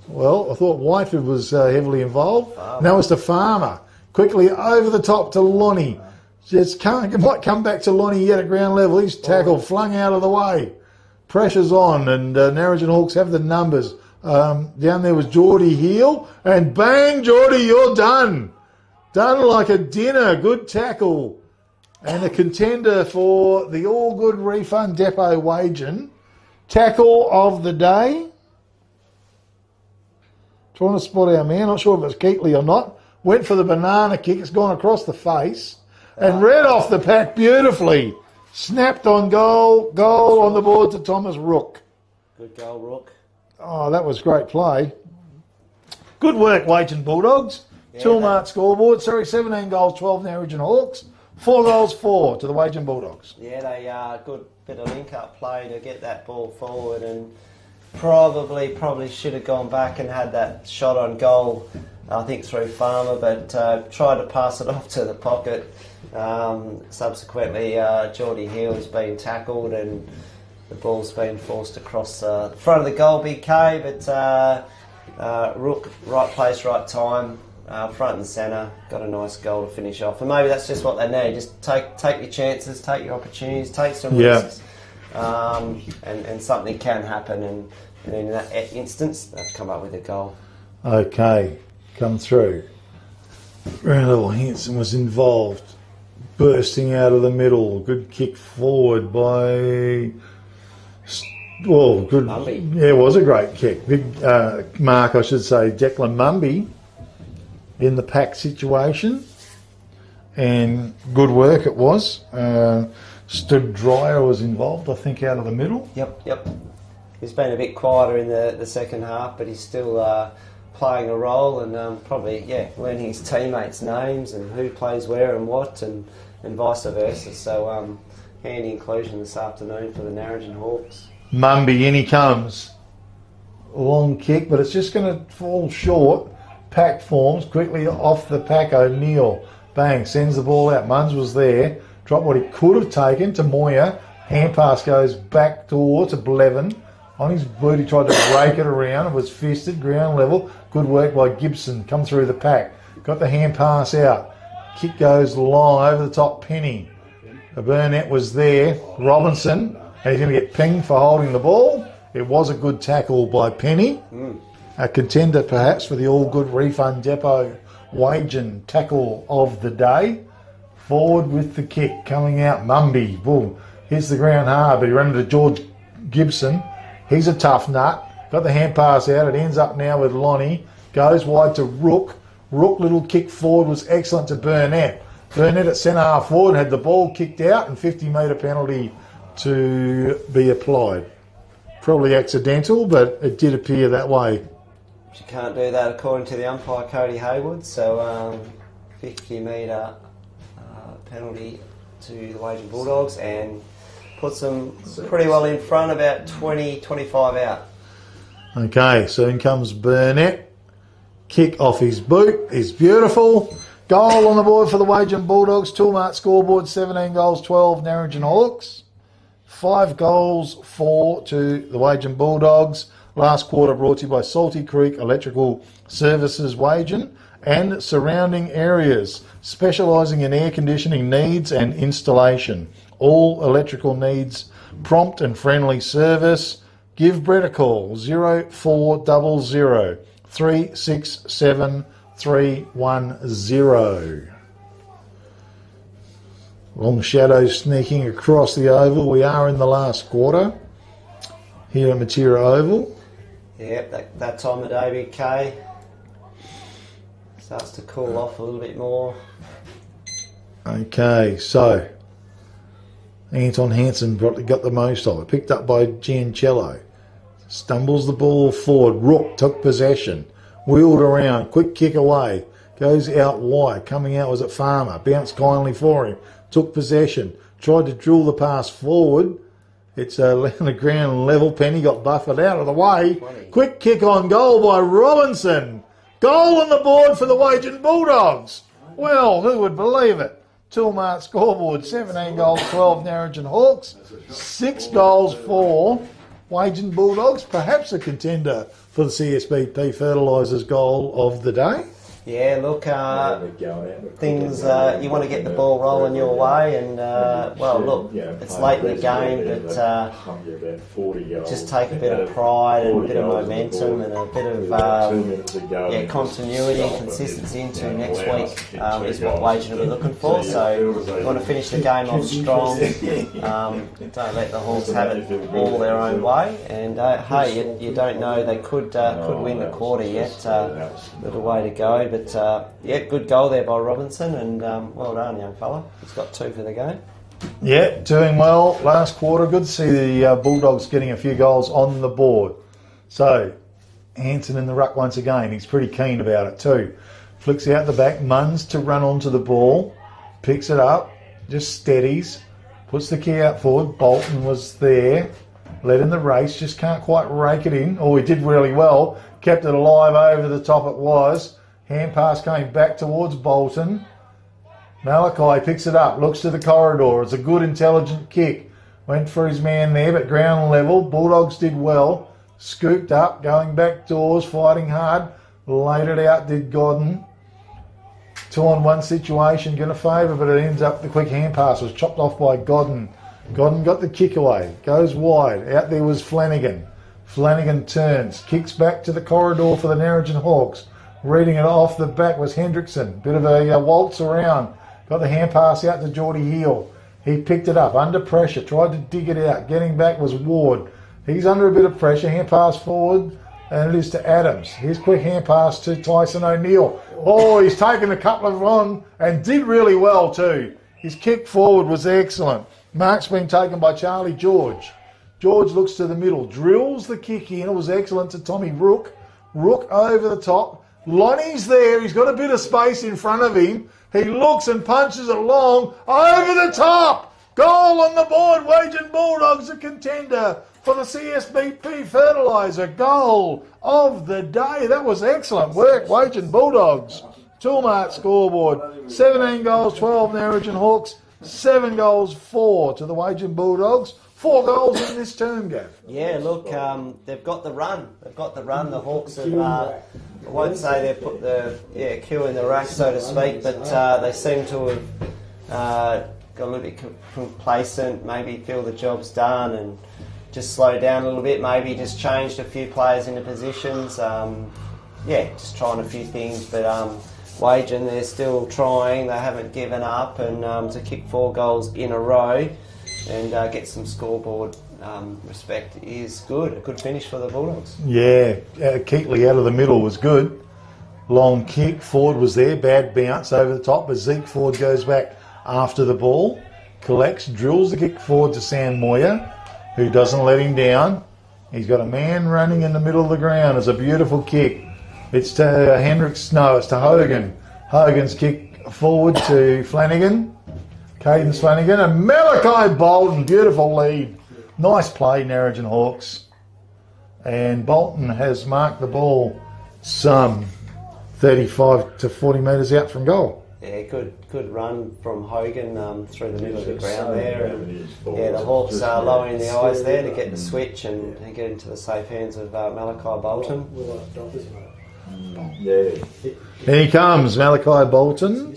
Well, I thought Whiteford was heavily involved. Now it's to Farmer. Quickly over the top to Lonnie. Might come back to Lonnie yet at ground level. He's tackled, flung out of the way. Pressure's on, and Narrogin Hawks have the numbers. Down there was Geordie Heel, and bang, Geordie, you're done. Done like a dinner. Good tackle. And a contender for the All Good Refund Depot Wagin. Tackle of the day. Trying to spot our man. Not sure if it's Keatley or not. Went for the banana kick. It's gone across the face. And read off the pack beautifully. Snapped on goal. Goal on the board to Thomas Rook. Good goal, Rook. Oh, that was great play. Good work, Wagin Bulldogs. Yeah, Toolmart scoreboard. 17 goals, 12 Narrogin Hawks. 4 goals, 4 to the Wagin Bulldogs. Yeah, they good bit of link-up play to get that ball forward, and probably should have gone back and had that shot on goal, I think through Farmer, but tried to pass it off to the pocket. Subsequently, Geordie Heal's been tackled and the ball's been forced across the front of the goal, Big K, but Rook, right place, right time, front and centre, got a nice goal to finish off. And maybe that's just what they need, just take your chances, take your opportunities, take some risks, and something can happen, and in that instance, they've come up with a goal. Okay, come through. Ground level Hanson was involved. Bursting out of the middle. Good kick forward by... Well, good. Mumby. Yeah, it was a great kick. Big mark, I should say, Declan Mumby in the pack situation. And good work it was. Stood Dryer was involved, I think, out of the middle. Yep. He's been a bit quieter in the second half, but he's still playing a role, and probably, learning his teammates' names and who plays where and what, and vice versa. So handy inclusion this afternoon for the Narrogin Hawks. Mumby, in he comes. Long kick, but it's just going to fall short. Pack forms quickly off the pack. O'Neill, bang, sends the ball out. Munns was there. Dropped what he could have taken to Moya. Hand pass goes back towards Blevin. On his boot, he tried to break it around. It was fisted, ground level. Good work by Gibson. Come through the pack. Got the hand pass out. Kick goes long over the top. Penny. The Burnett was there. Robinson. And he's going to get pinged for holding the ball. It was a good tackle by Penny. A contender, perhaps, for the all-good refund depot Wagin tackle of the day. Forward with the kick. Coming out, Mumby. Boom. Hits the ground hard, but he ran into George Gibson. He's a tough nut. Got the hand pass out. It ends up now with Lonnie. Goes wide to Rook. Rook, little kick forward, was excellent to Burnett. Burnett at centre half forward had the ball kicked out, and 50-metre penalty to be applied. Probably accidental, but it did appear that way. You can't do that according to the umpire, Cody Haywood. So 50-metre penalty to the Wagin Bulldogs, and puts them pretty well in front, about 20-25 out. Okay, so in comes Burnett. Kick off his boot is beautiful. Goal on the board for the Wagin Bulldogs. Toolmart scoreboard, 17 goals, 12 Narrogin Hawks. 5 goals, 4 to the Wagin Bulldogs. Last quarter brought to you by Salty Creek Electrical Services Wagin and surrounding areas, specialising in air conditioning needs and installation. All electrical needs, prompt and friendly service. Give Brett a call, 0400 367 310. Long shadows sneaking across the oval. We are in the last quarter here at Matera Oval. Yep, that time of day, Big K. Starts to cool off a little bit more. Okay, so Anton Hansen got the most of it. Picked up by Giancello. Stumbles the ball forward. Rook took possession. Wheeled around. Quick kick away. Goes out wide. Coming out was at Farmer. Bounced kindly for him. Took possession. Tried to drill the pass forward. It's on the ground level. Penny got buffered out of the way. 20. Quick kick on goal by Robinson. Goal on the board for the Wagin Bulldogs. Well, who would believe it? Toolmart scoreboard, 17 goals, 12 Narrogin Hawks, 6 goals for Wagin Bulldogs, perhaps a contender for the CSBP Fertilisers goal of the day. Yeah, look, things, you want to get the ball rolling your way, and, it's late in the game, but just take a bit of pride and a bit of momentum and a bit of continuity and consistency into next week is what Wagin will be looking for. So you want to finish the game off strong, don't let the Hawks have it all their own way, and you don't know, they could win the quarter yet, little way to go. But good goal there by Robinson, and well done, young fella. He's got 2 for the game. Yeah, doing well last quarter. Good to see the Bulldogs getting a few goals on the board. So, Hanson in the ruck once again. He's pretty keen about it too. Flicks out the back. Munns to run onto the ball. Picks it up. Just steadies. Puts the key out forward. Bolton was there. Led in the race. Just can't quite rake it in. Oh, he did really well. Kept it alive over the top it was. Hand pass came back towards Bolton. Malachi picks it up. Looks to the corridor. It's a good intelligent kick. Went for his man there, but ground level. Bulldogs did well. Scooped up, going back doors, fighting hard. Laid it out, did Godden. 2-on-1 situation, going to favour, but it ends up the quick hand pass was chopped off by Godden. Godden got the kick away, goes wide. Out there was Flanagan. Flanagan turns, kicks back to the corridor for the Narrogin Hawks. Reading it off the back was Hendrickson. Bit of a waltz around. Got the hand pass out to Geordie Hill. He picked it up under pressure, tried to dig it out. Getting back was Ward. He's under a bit of pressure. Hand pass forward, and it is to Adams. Here's quick hand pass to Tyson O'Neill. Oh, he's taken a couple of on and did really well too. His kick forward was excellent. Mark's been taken by Charlie George. George looks to the middle, drills the kick in. It was excellent to Tommy Rook. Rook over the top. Lonnie's there. He's got a bit of space in front of him. He looks and punches it long over the top. Goal on the board. Wagin Bulldogs a contender for the CSBP Fertiliser. Goal of the day. That was excellent work, Wagin Bulldogs. Toolmart scoreboard. 17 goals, 12 Narrogin Hawks. 7 goals, 4 to the Wagin Bulldogs. 4 goals in this term, Gav. Yeah, look, they've got the run. The Hawks have, I won't say they've put the queue in the rack, so to speak, but they seem to have got a little bit complacent, maybe feel the job's done and just slow down a little bit, maybe just changed a few players into positions. Just trying a few things, but Wagin, they're still trying. They haven't given up, and to kick 4 goals in a row and get some scoreboard respect is good. A good finish for the Bulldogs. Yeah, Keatley out of the middle was good. Long kick, Ford was there, bad bounce over the top, but Zeke Ford goes back after the ball, collects, drills the kick forward to Sam Moyer, who doesn't let him down. He's got a man running in the middle of the ground. It's a beautiful kick. It's to it's to Hogan. Hogan's kick forward to Flanagan. Cadence Flanagan and Malachi Bolton. Beautiful lead. Nice play, Narrogin Hawks. And Bolton has marked the ball some 35 to 40 metres out from goal. Yeah, good run from Hogan through the middle of the ground there. And the Hawks are lowering the eyes there to get the switch and get into the safe hands of Malachi Bolton. Here he comes, Malachi Bolton.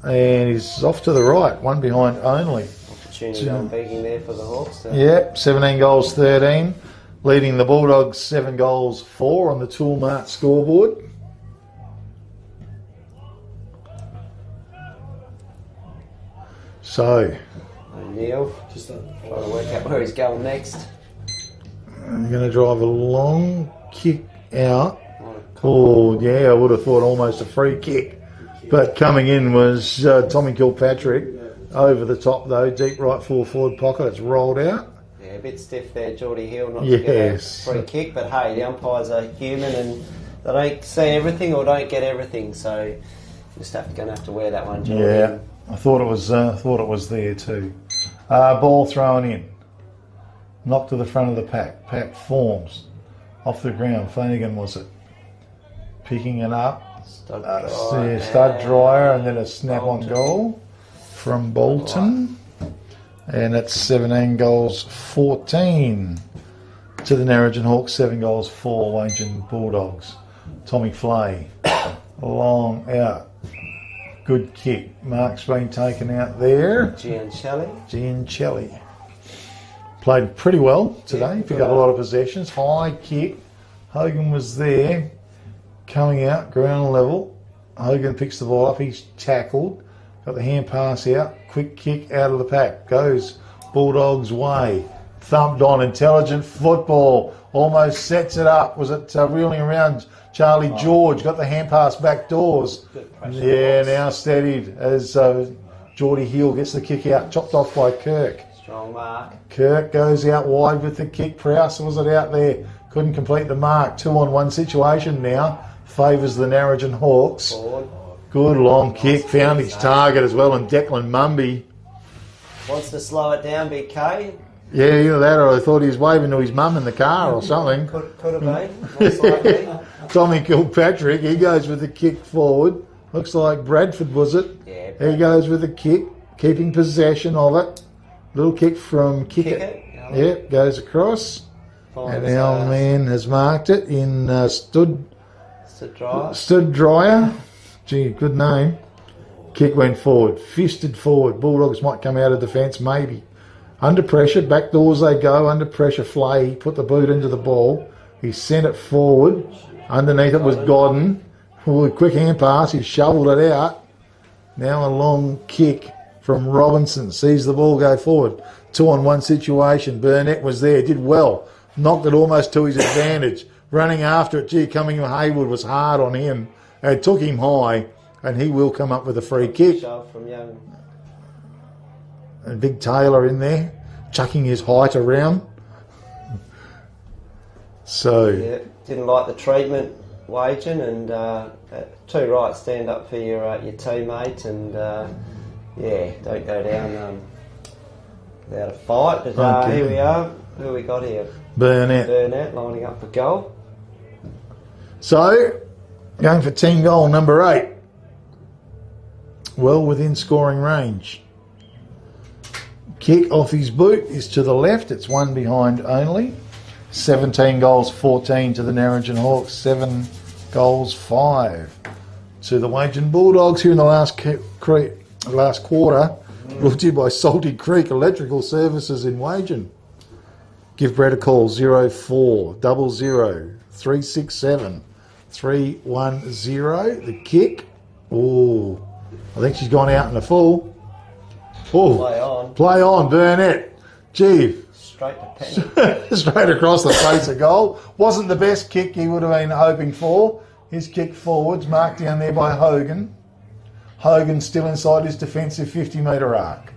And he's off to the right, one behind only. Opportunity on beating there for the Hawks. Yep, 17 goals, 13. Leading the Bulldogs 7 goals, 4 on the Toolmart scoreboard. So, O'Neill just trying to work out where he's going next. I'm going to drive a long kick out. Oh, yeah, I would have thought almost a free kick. But coming in was Tommy Kilpatrick. Over the top, though, deep right forward pocket. It's rolled out. Yeah, a bit stiff there, Geordie Hill, not to get a free kick. But, hey, the umpires are human and they don't see everything or don't get everything. So, you're just going to have to wear that one, Geordie. Yeah, I thought it was there too. Ball thrown in. Knocked to the front of the pack. Pack forms. Off the ground. Flanagan was it. Picking it up. Stud dryer and then a snap on goal from Bolton. And it's 17 goals, 14 to the Narrogin Hawks, 7 goals, 4 Wagin Bulldogs. Tommy Flay, long out. Good kick. Mark's been taken out there. Giancelli. Played pretty well today. Picked up a lot of possessions. High kick. Hogan was there. Coming out, ground level. Hogan picks the ball up. He's tackled. Got the hand pass out. Quick kick out of the pack. Goes Bulldogs' way. Thumped on. Intelligent football. Almost sets it up. Was it reeling around? Charlie George got the hand pass back doors. Yeah, now steadied as Geordie Hill gets the kick out. Chopped off by Kirk. Strong mark. Kirk goes out wide with the kick. Prowse was it out there? Couldn't complete the mark. 2-on-1 situation now. Favours the Narrogin Hawks. Forward. Good long kick. Found his target as well. And Declan Mumby. Wants to slow it down, Big K. Yeah, either that or I thought he was waving to his mum in the car or something. Could have been, most likely. Tommy Kilpatrick, he goes with the kick forward. Looks like Bradford, was it? Yeah. He goes with the kick, keeping possession of it. Little kick from Kick It. Yep, goes across. And our man has marked it in Stood Dryer. Gee, good name. Kick went forward, fisted forward. Bulldogs might come out of defence, maybe. Under pressure, back doors they go. Under pressure, Flay put the boot into the ball. He sent it forward. Underneath it was Godden. With a quick hand pass, he shoveled it out. Now a long kick from Robinson. Sees the ball go forward. 2-on-1 situation. Burnett was there, did well. Knocked it almost to his advantage. Running after it, coming from Haywood was hard on him. It took him high, and he will come up with a free kick. Shove from Young. And Big Taylor in there, chucking his height around. So... Yeah, didn't like the treatment, Wagin, and too right, stand up for your teammate, and don't go down without a fight. But here we are. Who have we got here? Burnett lining up for goal. So, going for team goal number 8. Well within scoring range. Kick off his boot is to the left. It's one behind only. 17 goals, 14 to the Narrogin Hawks. 7 goals, 5 to the Wagin Bulldogs here in the last quarter. Brought to you by Salty Creek Electrical Services in Wagin. Give Brett a call, 0400 367 310. The kick. Oh, I think she's gone out in the full. Oh, play on, Burnett. Gee. Straight to penny. Straight across the face of goal. Wasn't the best kick he would have been hoping for. His kick forwards, marked down there by Hogan. Hogan still inside his defensive 50-metre arc.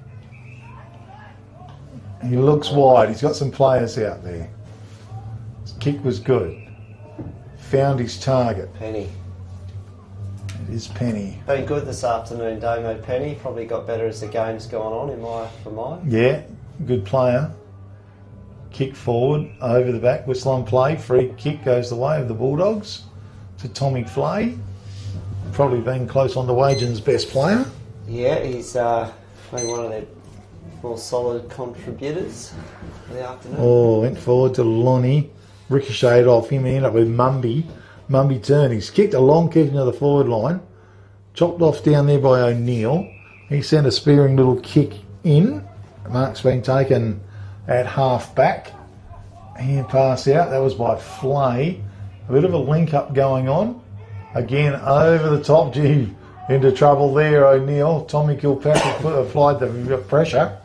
He looks wide. He's got some players out there. His kick was good. Found his target. Penny. It is Penny. Been good this afternoon, Damo Penny. Probably got better as the game's gone on for mine. Yeah, good player. Kick forward, over the back, whistle on play. Free kick goes the way of the Bulldogs to Tommy Flay. Probably been close on to Wagin's best player. Yeah, he's been one of their more solid contributors for the afternoon. Oh, went forward to Lonnie. Ricocheted off him, ended up with Mumby. Mumby turned. He's kicked a long kick into the forward line. Chopped off down there by O'Neill. He sent a spearing little kick in. Mark's been taken at half back. Hand pass out. That was by Flay. A bit of a link up going on. Again, over the top. Gee, into trouble there, O'Neill. Tommy Kilpatrick applied the pressure.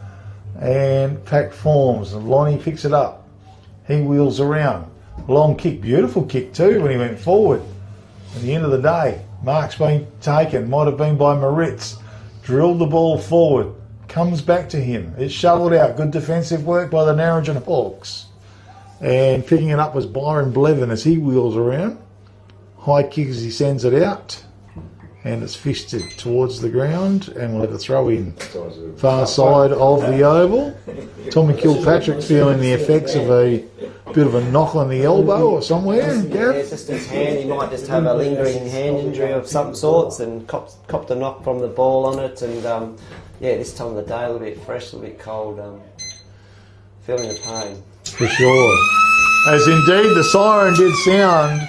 And pack forms. And Lonnie picks it up. He wheels around. Long kick. Beautiful kick too when he went forward. At the end of the day, Mark's been taken. Might have been by Moritz. Drilled the ball forward. Comes back to him. It's shoveled out. Good defensive work by the Narrogin Hawks. And picking it up was Byron Blevin as he wheels around. High kick as he sends it out. And it's fisted towards the ground. And we'll have a throw in. Far side of the oval. Tommy Kilpatrick feeling the effects of a bit of a knock on the elbow or somewhere. Yeah, it's just his hand. He might just have a lingering hand injury of some sorts and copped a knock from the ball on it. And this time of the day, a little bit fresh, a little bit cold. Feeling the pain. For sure. As indeed the siren did sound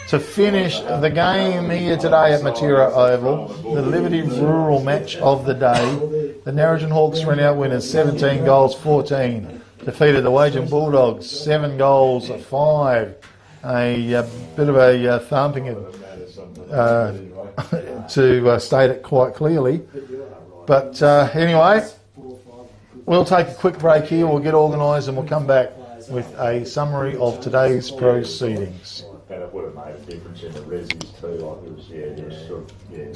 to finish the game here today at Matera Oval, the Liberty Rural match of the day. The Narrogin Hawks ran out winners 17 goals 14. Defeated the Wagin Bulldogs 7 goals 5. A bit of a thumping to state it quite clearly. But anyway, we'll take a quick break here. We'll get organised and we'll come back with a summary of today's proceedings. And it would have made a difference in the resis too. Like it was sort of, yeah.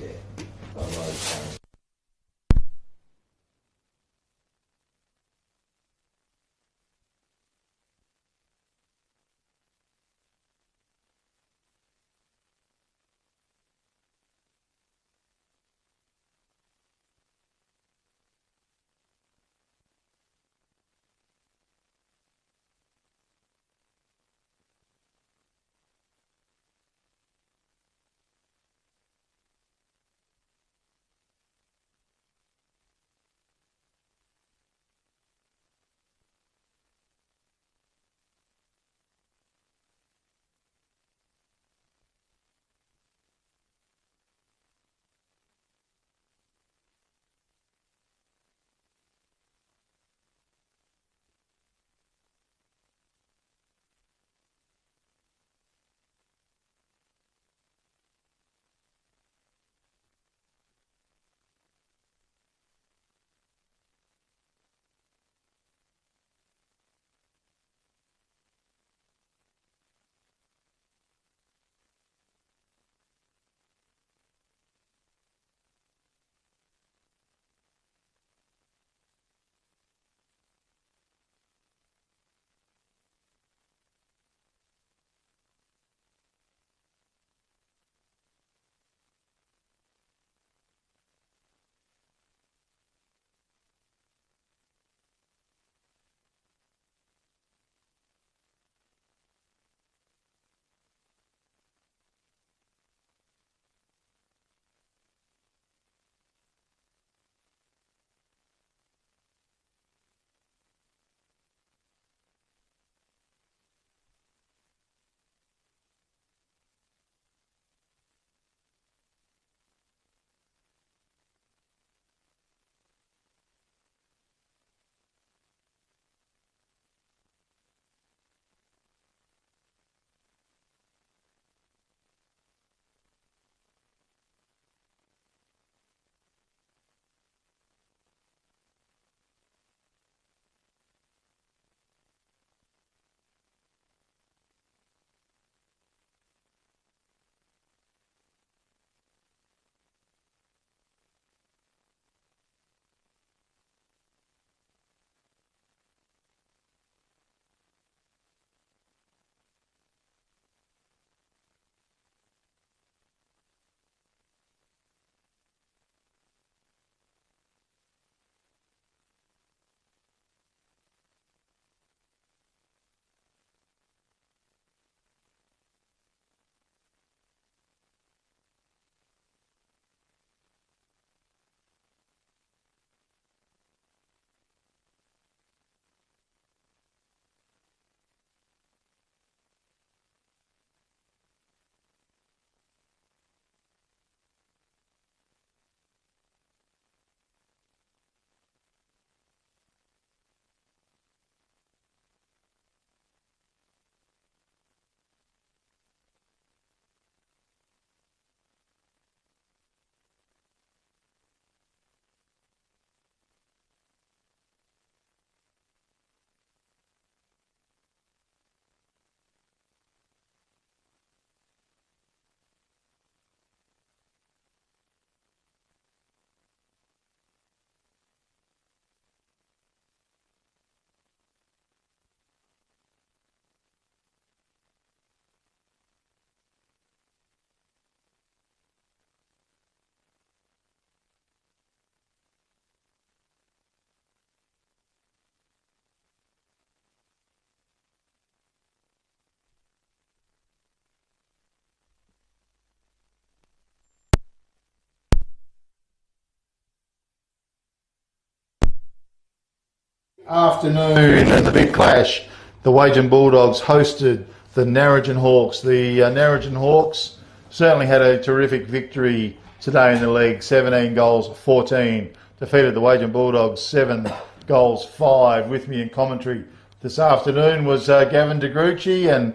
Afternoon and the big clash. The Wagin Bulldogs hosted the Narrogin Hawks. The Narrogin Hawks certainly had a terrific victory today in the league. 17 goals, 14. Defeated the Wagin Bulldogs 7 goals, 5. With me in commentary this afternoon was Gavin DeGrucci. And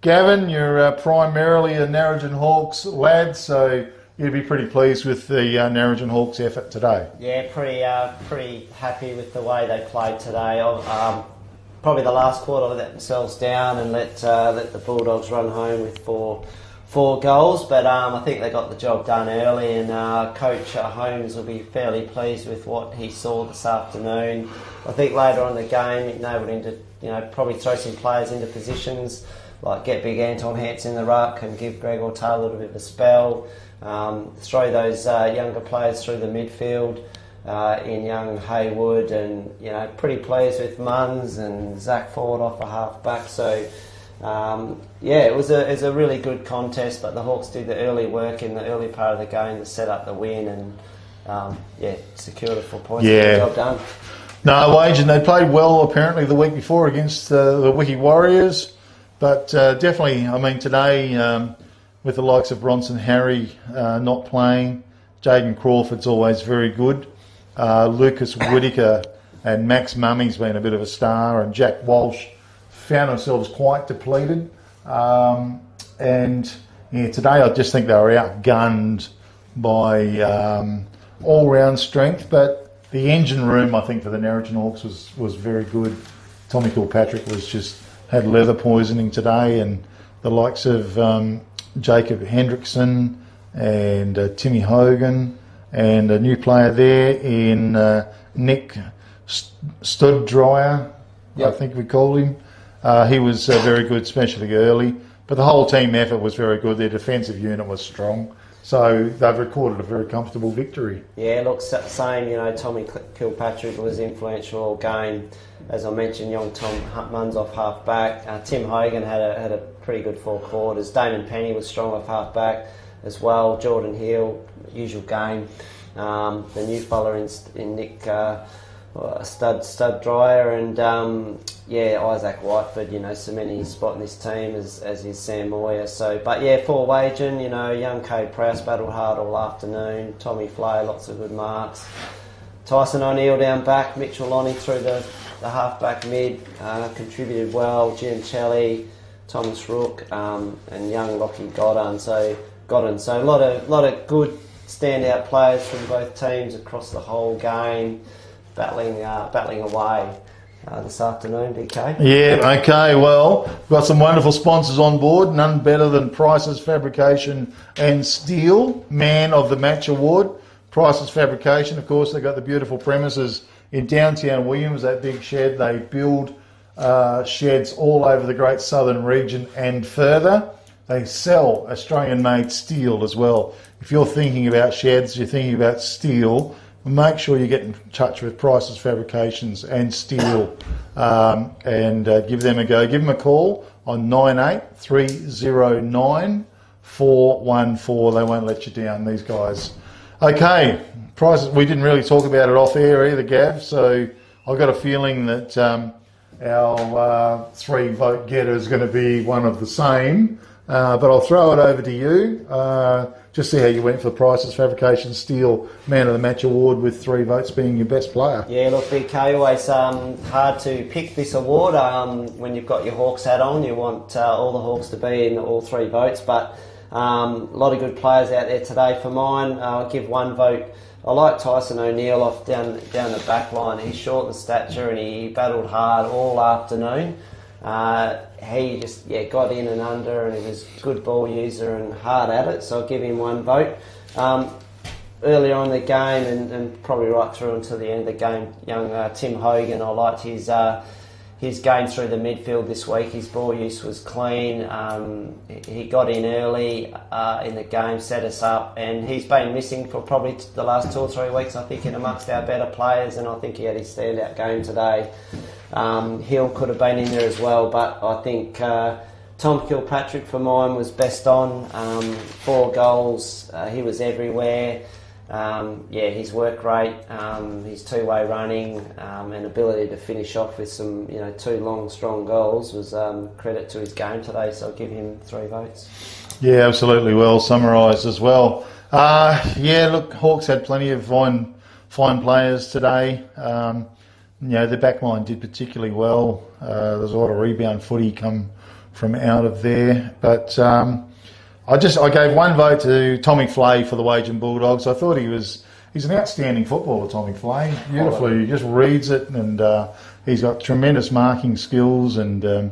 Gavin, you're primarily a Narrogin Hawks lad, so you'd be pretty pleased with the Narrogin Hawks effort today. Yeah, pretty happy with the way they played today. Probably the last quarter let themselves down and let the Bulldogs run home with four goals, but I think they got the job done early, and Coach Holmes will be fairly pleased with what he saw this afternoon. I think later on in the game, enabled him to probably throw some players into positions, like get big Anton Hance in the ruck and give Gregor Taylor a little bit of a spell. Throw those younger players through the midfield in young Haywood, and pretty pleased with Munns and Zach Ford off a half back. So it was a really good contest, but the Hawks did the early work in the early part of the game to set up the win and secured it 4 points. Yeah. Job done. No, Wagin, they played well apparently the week before against the Wiki Warriors, but definitely, I mean, today with the likes of Bronson Harry not playing, Jaden Crawford's always very good. Lucas Whitaker and Max Mummy's been a bit of a star, and Jack Walsh found themselves quite depleted. Today I just think they were outgunned by all-round strength, but the engine room, I think, for the Narrogin Hawks was very good. Tommy Kilpatrick had leather poisoning today, and the likes of Jacob Hendrickson and Timmy Hogan, and a new player there in Nick Studdryer, I think we called him. He was very good, especially early. But the whole team effort was very good. Their defensive unit was strong. So they've recorded a very comfortable victory. Yeah, look, same, Tommy Kilpatrick was influential all game. As I mentioned, young Tom Munns off half back. Tim Hogan had a pretty good 4 quarters. Damon Penny was strong off half back as well. Jordan Hill, usual game. The new fella in Nick Stud Dryer, and Isaac Whiteford, cementing his spot in this team as is Sam Moyer. So, but for Wagin, young Cade Prowse battled hard all afternoon. Tommy Flay, lots of good marks. Tyson O'Neill down back. Mitchell Lonnie through the half back mid contributed well. Jim Chelly, Thomas Rook, and young Lockie Godden. So a lot of good standout players from both teams across the whole game, battling away this afternoon, DK. Yeah, okay, well, we've got some wonderful sponsors on board, none better than Price's Fabrication and Steel, Man of the Match Award. Price's Fabrication, of course, they've got the beautiful premises in downtown Williams, that big shed. They build sheds all over the Great Southern region and further. They sell Australian-made steel as well. If you're thinking about sheds, you're thinking about steel, make sure you get in touch with Price's Fabrications and Steel and give them a go. Give them a call on 98 414. They won't let you down, these guys. Okay, prices. We didn't really talk about it off air either, Gav, so I've got a feeling that our 3 vote getter is going to be one of the same. But I'll throw it over to you. Just see how you went for the Price's Fabrication Steel Man of the Match Award with 3 votes being your best player. Yeah, look, BK, always hard to pick this award. When you've got your Hawks hat on, you want all the Hawks to be in all 3 votes. But a lot of good players out there today for mine. I'll give 1 vote. I like Tyson O'Neill off down the back line. He's short in stature and he battled hard all afternoon. He just got in and under, and he was a good ball user and hard at it, so I'll give him 1 vote. Earlier on in the game and probably right through until the end of the game, young Tim Hogan, I liked his game through the midfield this week. His ball use was clean. He got in early in the game, set us up, and he's been missing for probably the last 2 or 3 weeks, I think, in amongst our better players, and I think he had his standout game today. Hill could have been in there as well, but I think Tom Kilpatrick for mine was best on. 4 goals, he was everywhere. his work rate, his two-way running, and ability to finish off with some, two long, strong goals was credit to his game today. So I'll give him 3 votes. Yeah, absolutely well summarised as well. Look, Hawks had plenty of fine players today. The back line did particularly well. There's a lot of rebound footy come from out of there, but I gave 1 vote to Tommy Flay for the Wagin Bulldogs. I thought he's an outstanding footballer, Tommy Flay. Beautifully, he just reads it, and he's got tremendous marking skills, and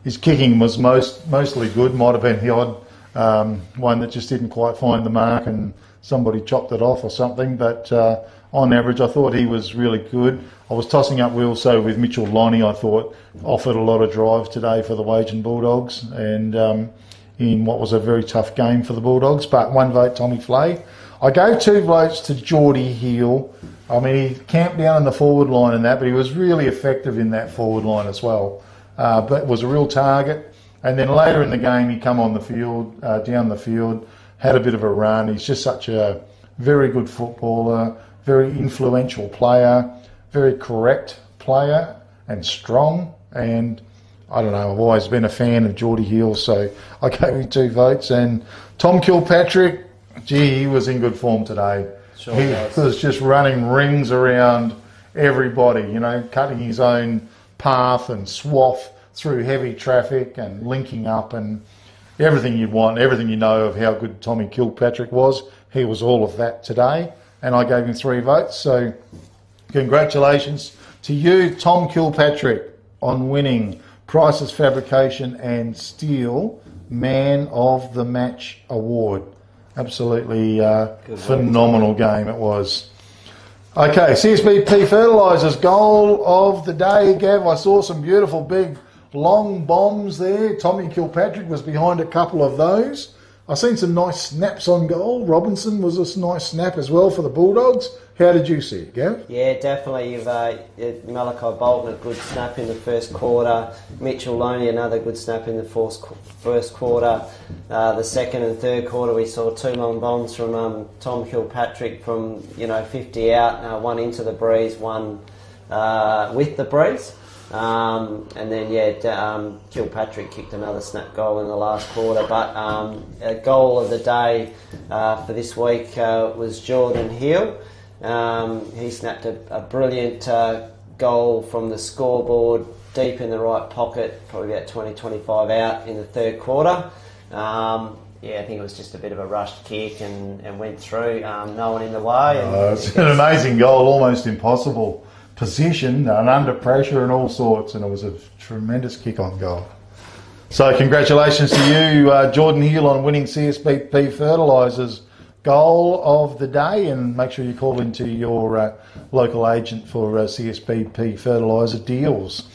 his kicking was mostly good. Might have been the odd one that just didn't quite find the mark and somebody chopped it off or something, but on average I thought he was really good. I was tossing up Will so with Mitchell Lonnie. I thought offered a lot of drive today for the Wagin Bulldogs, and in what was a very tough game for the Bulldogs, but 1 vote Tommy Flay. I gave 2 votes to Geordie Hill. I mean, he camped down in the forward line and that, but he was really effective in that forward line as well. But was a real target. And then later in the game, he come on the field, down the field, had a bit of a run. He's just such a very good footballer, very influential player, very correct player and strong. And I don't know, I've always been a fan of Geordie Hill, so I gave him 2 votes. And Tom Kilpatrick, he was in good form today. Sure he was just running rings around everybody, cutting his own path and swath through heavy traffic and linking up and everything you'd want, everything you know of how good Tommy Kilpatrick was. He was all of that today, and I gave him 3 votes. So congratulations to you, Tom Kilpatrick, on winning Price's Fabrication and Steel Man of the Match Award. Absolutely phenomenal game it was. Okay, CSBP Fertilisers goal of the day, Gav. I saw some beautiful big long bombs there. Tommy Kilpatrick was behind a couple of those. I've seen some nice snaps on goal. Robinson was a nice snap as well for the Bulldogs. How did you see it, Gav? Yeah, definitely. You've Malachi Bolton, a good snap in the first quarter. Mitchell Loney, another good snap in the first quarter. The second and third quarter, we saw 2 long bombs from Tom Kilpatrick from 50 out, 1 into the breeze, 1 with the breeze. And then Kilpatrick kicked another snap goal in the last quarter. But a goal of the day for this week was Jordan Hill. He snapped a brilliant goal from the scoreboard, deep in the right pocket, probably about 20-25 out in the third quarter. I think it was just a bit of a rushed kick and went through, no one in the way. It's an amazing goal, almost impossible position and under pressure and all sorts, and it was a tremendous kick on goal. So congratulations to you, Jordan Hill, on winning CSBP Fertilisers goal of the day, and make sure you call into your local agent for CSBP fertiliser deals.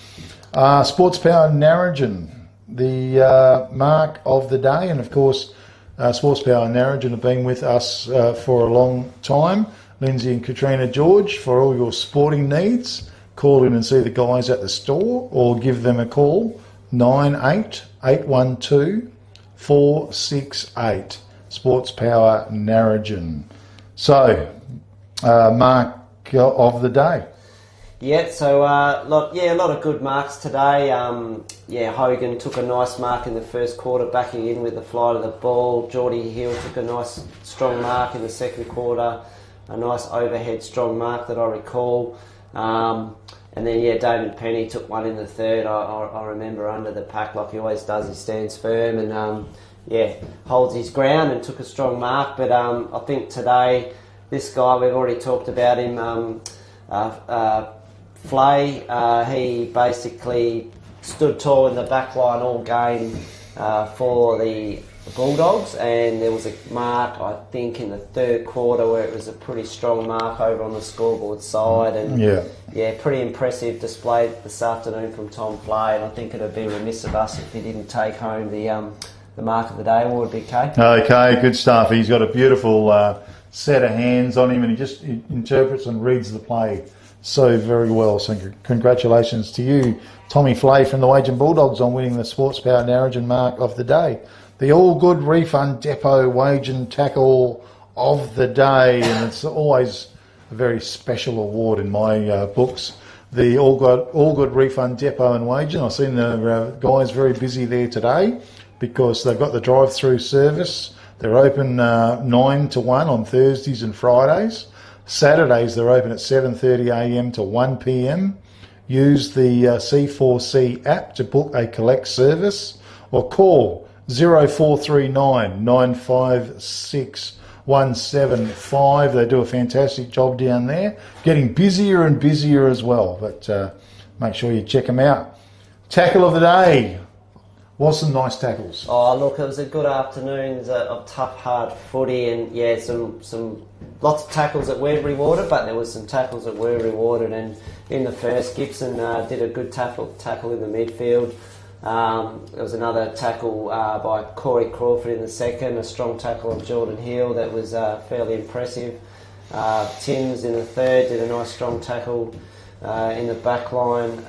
Sports Power Narrogin, the mark of the day, and of course Sports Power Narrogin have been with us for a long time. Lindsay and Katrina George, for all your sporting needs, call in and see the guys at the store or give them a call, 98812468. 468. Sports Power Narrogin. So, mark of the day. Yeah, so a lot of good marks today. Hogan took a nice mark in the first quarter, backing in with the flight of the ball. Geordie Hill took a nice strong mark in the second quarter, a nice overhead strong mark that I recall. And then David Penny took one in the third. I remember under the pack like he always does. He stands firm and holds his ground and took a strong mark. But I think today, this guy, we've already talked about him, Flay, he basically stood tall in the back line all game for the Bulldogs, and there was a mark, I think, in the third quarter where it was a pretty strong mark over on the scoreboard side, and pretty impressive display this afternoon from Tom Flay, and I think it would be remiss of us if he didn't take home the mark of the day award, Big K. Okay, good stuff. He's got a beautiful set of hands on him, and he interprets and reads the play so very well. So congratulations to you, Tommy Flay from the Wagin Bulldogs, on winning the Sports Power Narrogin mark of the day. The All Good Refund Depot Wagin Tackle of the day, and it's always a very special award in my books. The All Good Refund Depot in Wagin. I've seen the guys very busy there today because they've got the drive-through service. They're open 9 to 1 on Thursdays and Fridays. Saturdays they're open at 7:30am to 1pm. Use the C4C app to book a collect service or call 0439 956 175. They do a fantastic job down there. Getting busier and busier as well, but make sure you check them out. Tackle of the day. Was some nice tackles. Oh, look, it was a good afternoon of tough, hard footy, and yeah, some lots of tackles that weren't rewarded, but there was some tackles that were rewarded. And in the first, Gibson did a good tackle in the midfield. There was another tackle by Corey Crawford in the second, a strong tackle of Jordan Hill that was fairly impressive. Timms in the third did a nice strong tackle in the back line.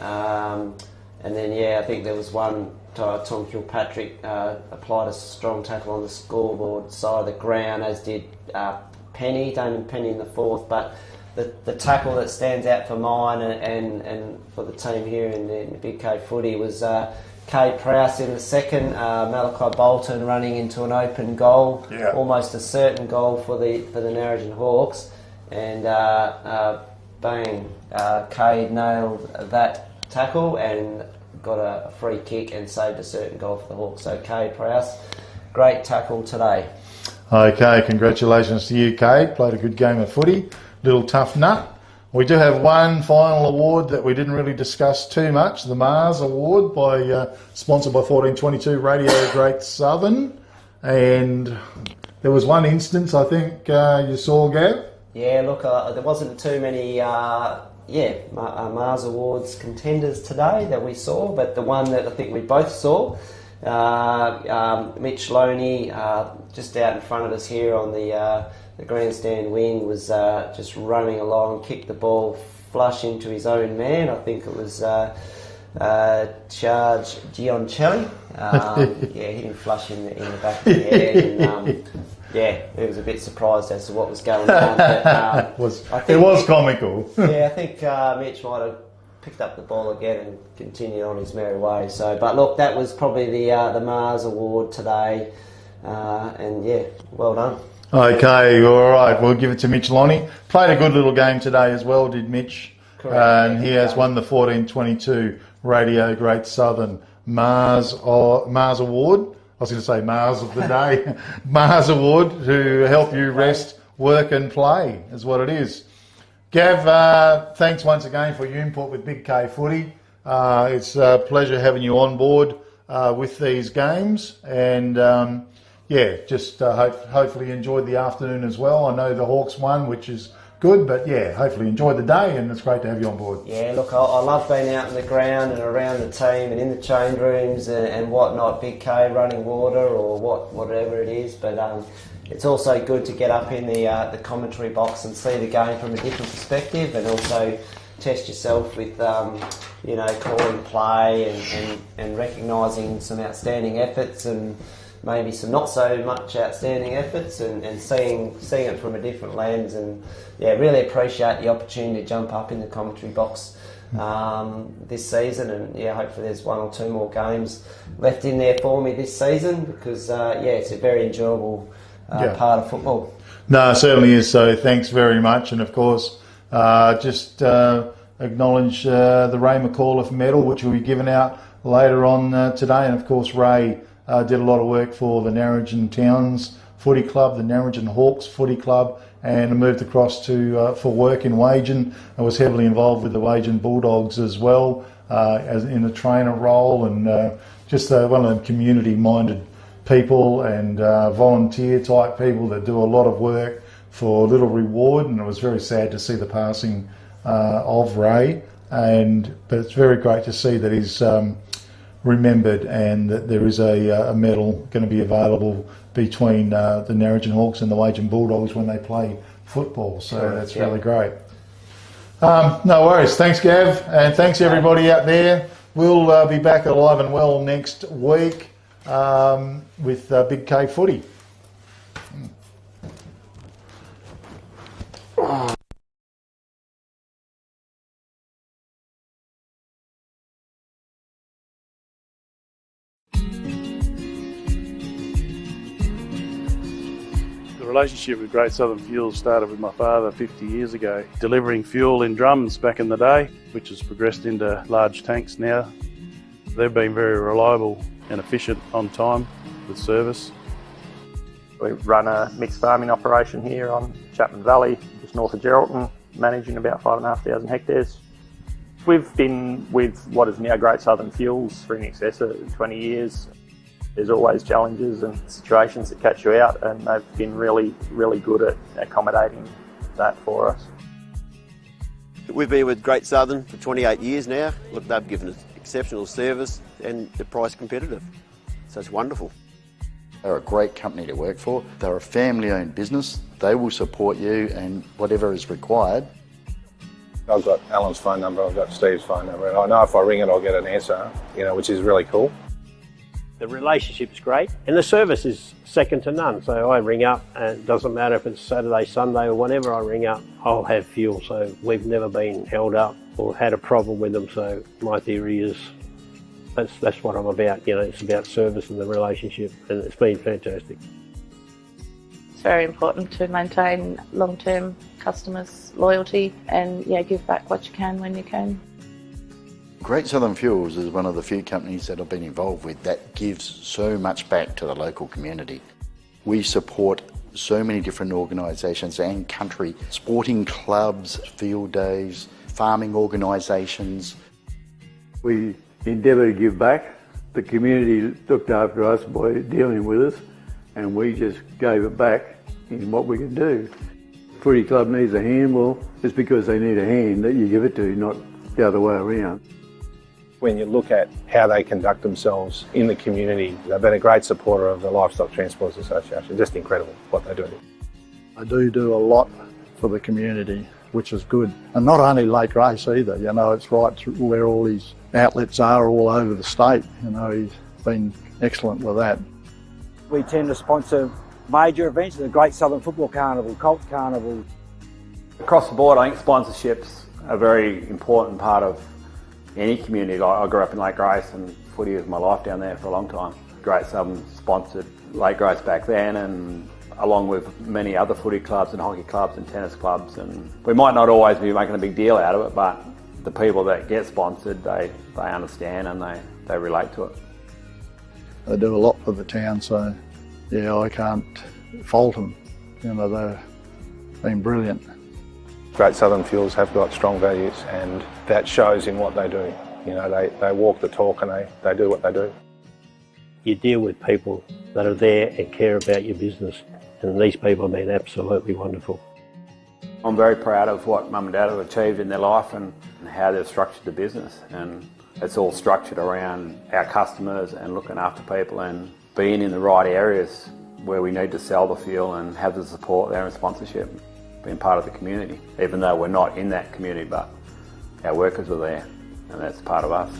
And then, yeah, I think there was one, Tom Kilpatrick applied a strong tackle on the scoreboard side of the ground, as did Damon Penny in the fourth. But the tackle that stands out for mine and for the team here in the Big K footy was Kay Prowse in the second, Malachi Bolton running into an open goal, almost a certain goal for the Narrogin Hawks, and bang, Kay nailed that tackle and got a free kick and saved a certain goal for the Hawks. So Kay Prowse, great tackle today. Okay, congratulations to you, Kate. Played a good game of footy. Little tough nut. We do have one final award that we didn't really discuss too much, the Mars Award, sponsored by 1422 Radio Great Southern. And there was one instance, I think, you saw, Gav? Yeah, look, there wasn't too many Mars Awards contenders today that we saw, but the one that I think we both saw, Mitch Loney, just out in front of us here on the grandstand wing, was just running along, kicked the ball flush into his own man. I think it was Charge Gioncelli. Hit him flush in the back of the head. And, he was a bit surprised as to what was going on. But, it was comical. I think Mitch might have picked up the ball again and continued on his merry way. So, but look, that was probably the Mars Award today. Well done. Okay, all right. We'll give it to Mitch Lonnie. Played a good little game today as well, did Mitch? Correct. And he has won the 1422 Radio Great Southern Mars Award. I was going to say Mars of the Day. Mars Award to help you rest, work and play is what it is. Gav, thanks once again for your input with Big K Footy. It's a pleasure having you on board with these games. And hopefully enjoyed the afternoon as well. I know the Hawks won, which is good, but hopefully enjoyed the day, and it's great to have you on board. Yeah, look, I love being out in the ground and around the team and in the change rooms and whatnot, Big K running water or whatever it is, but it's also good to get up in the commentary box and see the game from a different perspective, and also test yourself with calling play and recognising some outstanding efforts and maybe some not so much outstanding efforts and seeing it from a different lens. And really appreciate the opportunity to jump up in the commentary box this season, and hopefully there's one or two more games left in there for me this season, because it's a very enjoyable part of football. No, it certainly is. So thanks very much, and of course just acknowledge the Ray McAuliffe medal, which will be given out later on today, and of course Ray did a lot of work for the Narrogin Towns Footy Club, the Narrogin Hawks Footy Club, and moved across to for work in Wagin, and was heavily involved with the Wagin Bulldogs as well, as in a trainer role, and just one of them community-minded people and volunteer type people that do a lot of work for little reward. And it was very sad to see the passing of Ray, but it's very great to see that he's remembered, and that there is a medal going to be available between the Narrogin Hawks and the Wagin Bulldogs when they play football. So that's really great. No worries. Thanks, Gav, and thanks everybody out there. We'll be back alive and well next week with Big K Footy. The relationship with Great Southern Fuels started with my father 50 years ago, delivering fuel in drums back in the day, which has progressed into large tanks now. They've been very reliable and efficient on time with service. We run a mixed farming operation here on Chapman Valley, just north of Geraldton, managing about 5,500 hectares. We've been with what is now Great Southern Fuels for in excess of 20 years. There's always challenges and situations that catch you out, and they've been really, really good at accommodating that for us. We've been with Great Southern for 28 years now. Look, they've given us exceptional service and the price competitive, so it's wonderful. They're a great company to work for. They're a family-owned business. They will support you and whatever is required. I've got Alan's phone number, I've got Steve's phone number, and I know if I ring it I'll get an answer, which is really cool. The relationship's great and the service is second to none. So I ring up and it doesn't matter if it's Saturday, Sunday or whenever I ring up, I'll have fuel. So we've never been held up or had a problem with them. So my theory is that's what I'm about. It's about service and the relationship, and it's been fantastic. It's very important to maintain long-term customers' loyalty and give back what you can when you can. Great Southern Fuels is one of the few companies that I've been involved with that gives so much back to the local community. We support so many different organisations and country, sporting clubs, field days, farming organisations. We endeavour to give back. The community looked after us by dealing with us, and we just gave it back in what we can do. Footy club needs a hand, well, it's because they need a hand that you give it to, not the other way around. When you look at how they conduct themselves in the community, they've been a great supporter of the Livestock Transporters Association. Just incredible what they do. I do a lot for the community, which is good. And not only Lake Race either, it's right through where all these outlets are all over the state. He's been excellent with that. We tend to sponsor major events, the Great Southern Football Carnival, Colt Carnival. Across the board, I think sponsorships are a very important part of any community. I grew up in Lake Grace and footy was my life down there for a long time. Great Southern sponsored Lake Grace back then, and along with many other footy clubs and hockey clubs and tennis clubs, and we might not always be making a big deal out of it, but the people that get sponsored, they understand and they relate to it. They do a lot for the town, so I can't fault them. They've been brilliant. Great Southern Fuels have got strong values, and that shows in what they do. They walk the talk and they do what they do. You deal with people that are there and care about your business, and these people have been absolutely wonderful. I'm very proud of what Mum and Dad have achieved in their life and how they've structured the business, and it's all structured around our customers and looking after people and being in the right areas where we need to sell the fuel and have the support there and sponsorship. Being part of the community, even though we're not in that community, but our workers are there and that's part of us.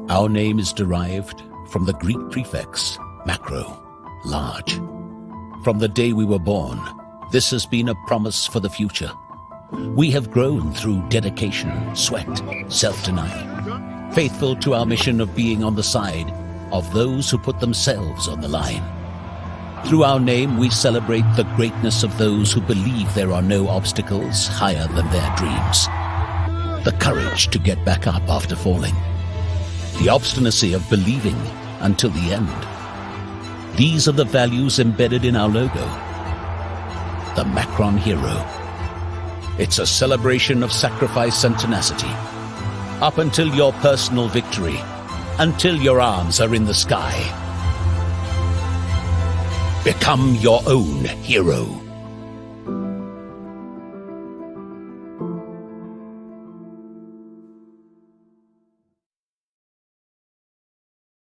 Our name is derived from the Greek prefix macro, large. From the day we were born, this has been a promise for the future. We have grown through dedication, sweat, self-denial, faithful to our mission of being on the side of those who put themselves on the line. Through our name, we celebrate the greatness of those who believe there are no obstacles higher than their dreams. The courage to get back up after falling. The obstinacy of believing until the end. These are the values embedded in our logo. The Macron Hero. It's a celebration of sacrifice and tenacity. Up until your personal victory, until your arms are in the sky. Become your own hero.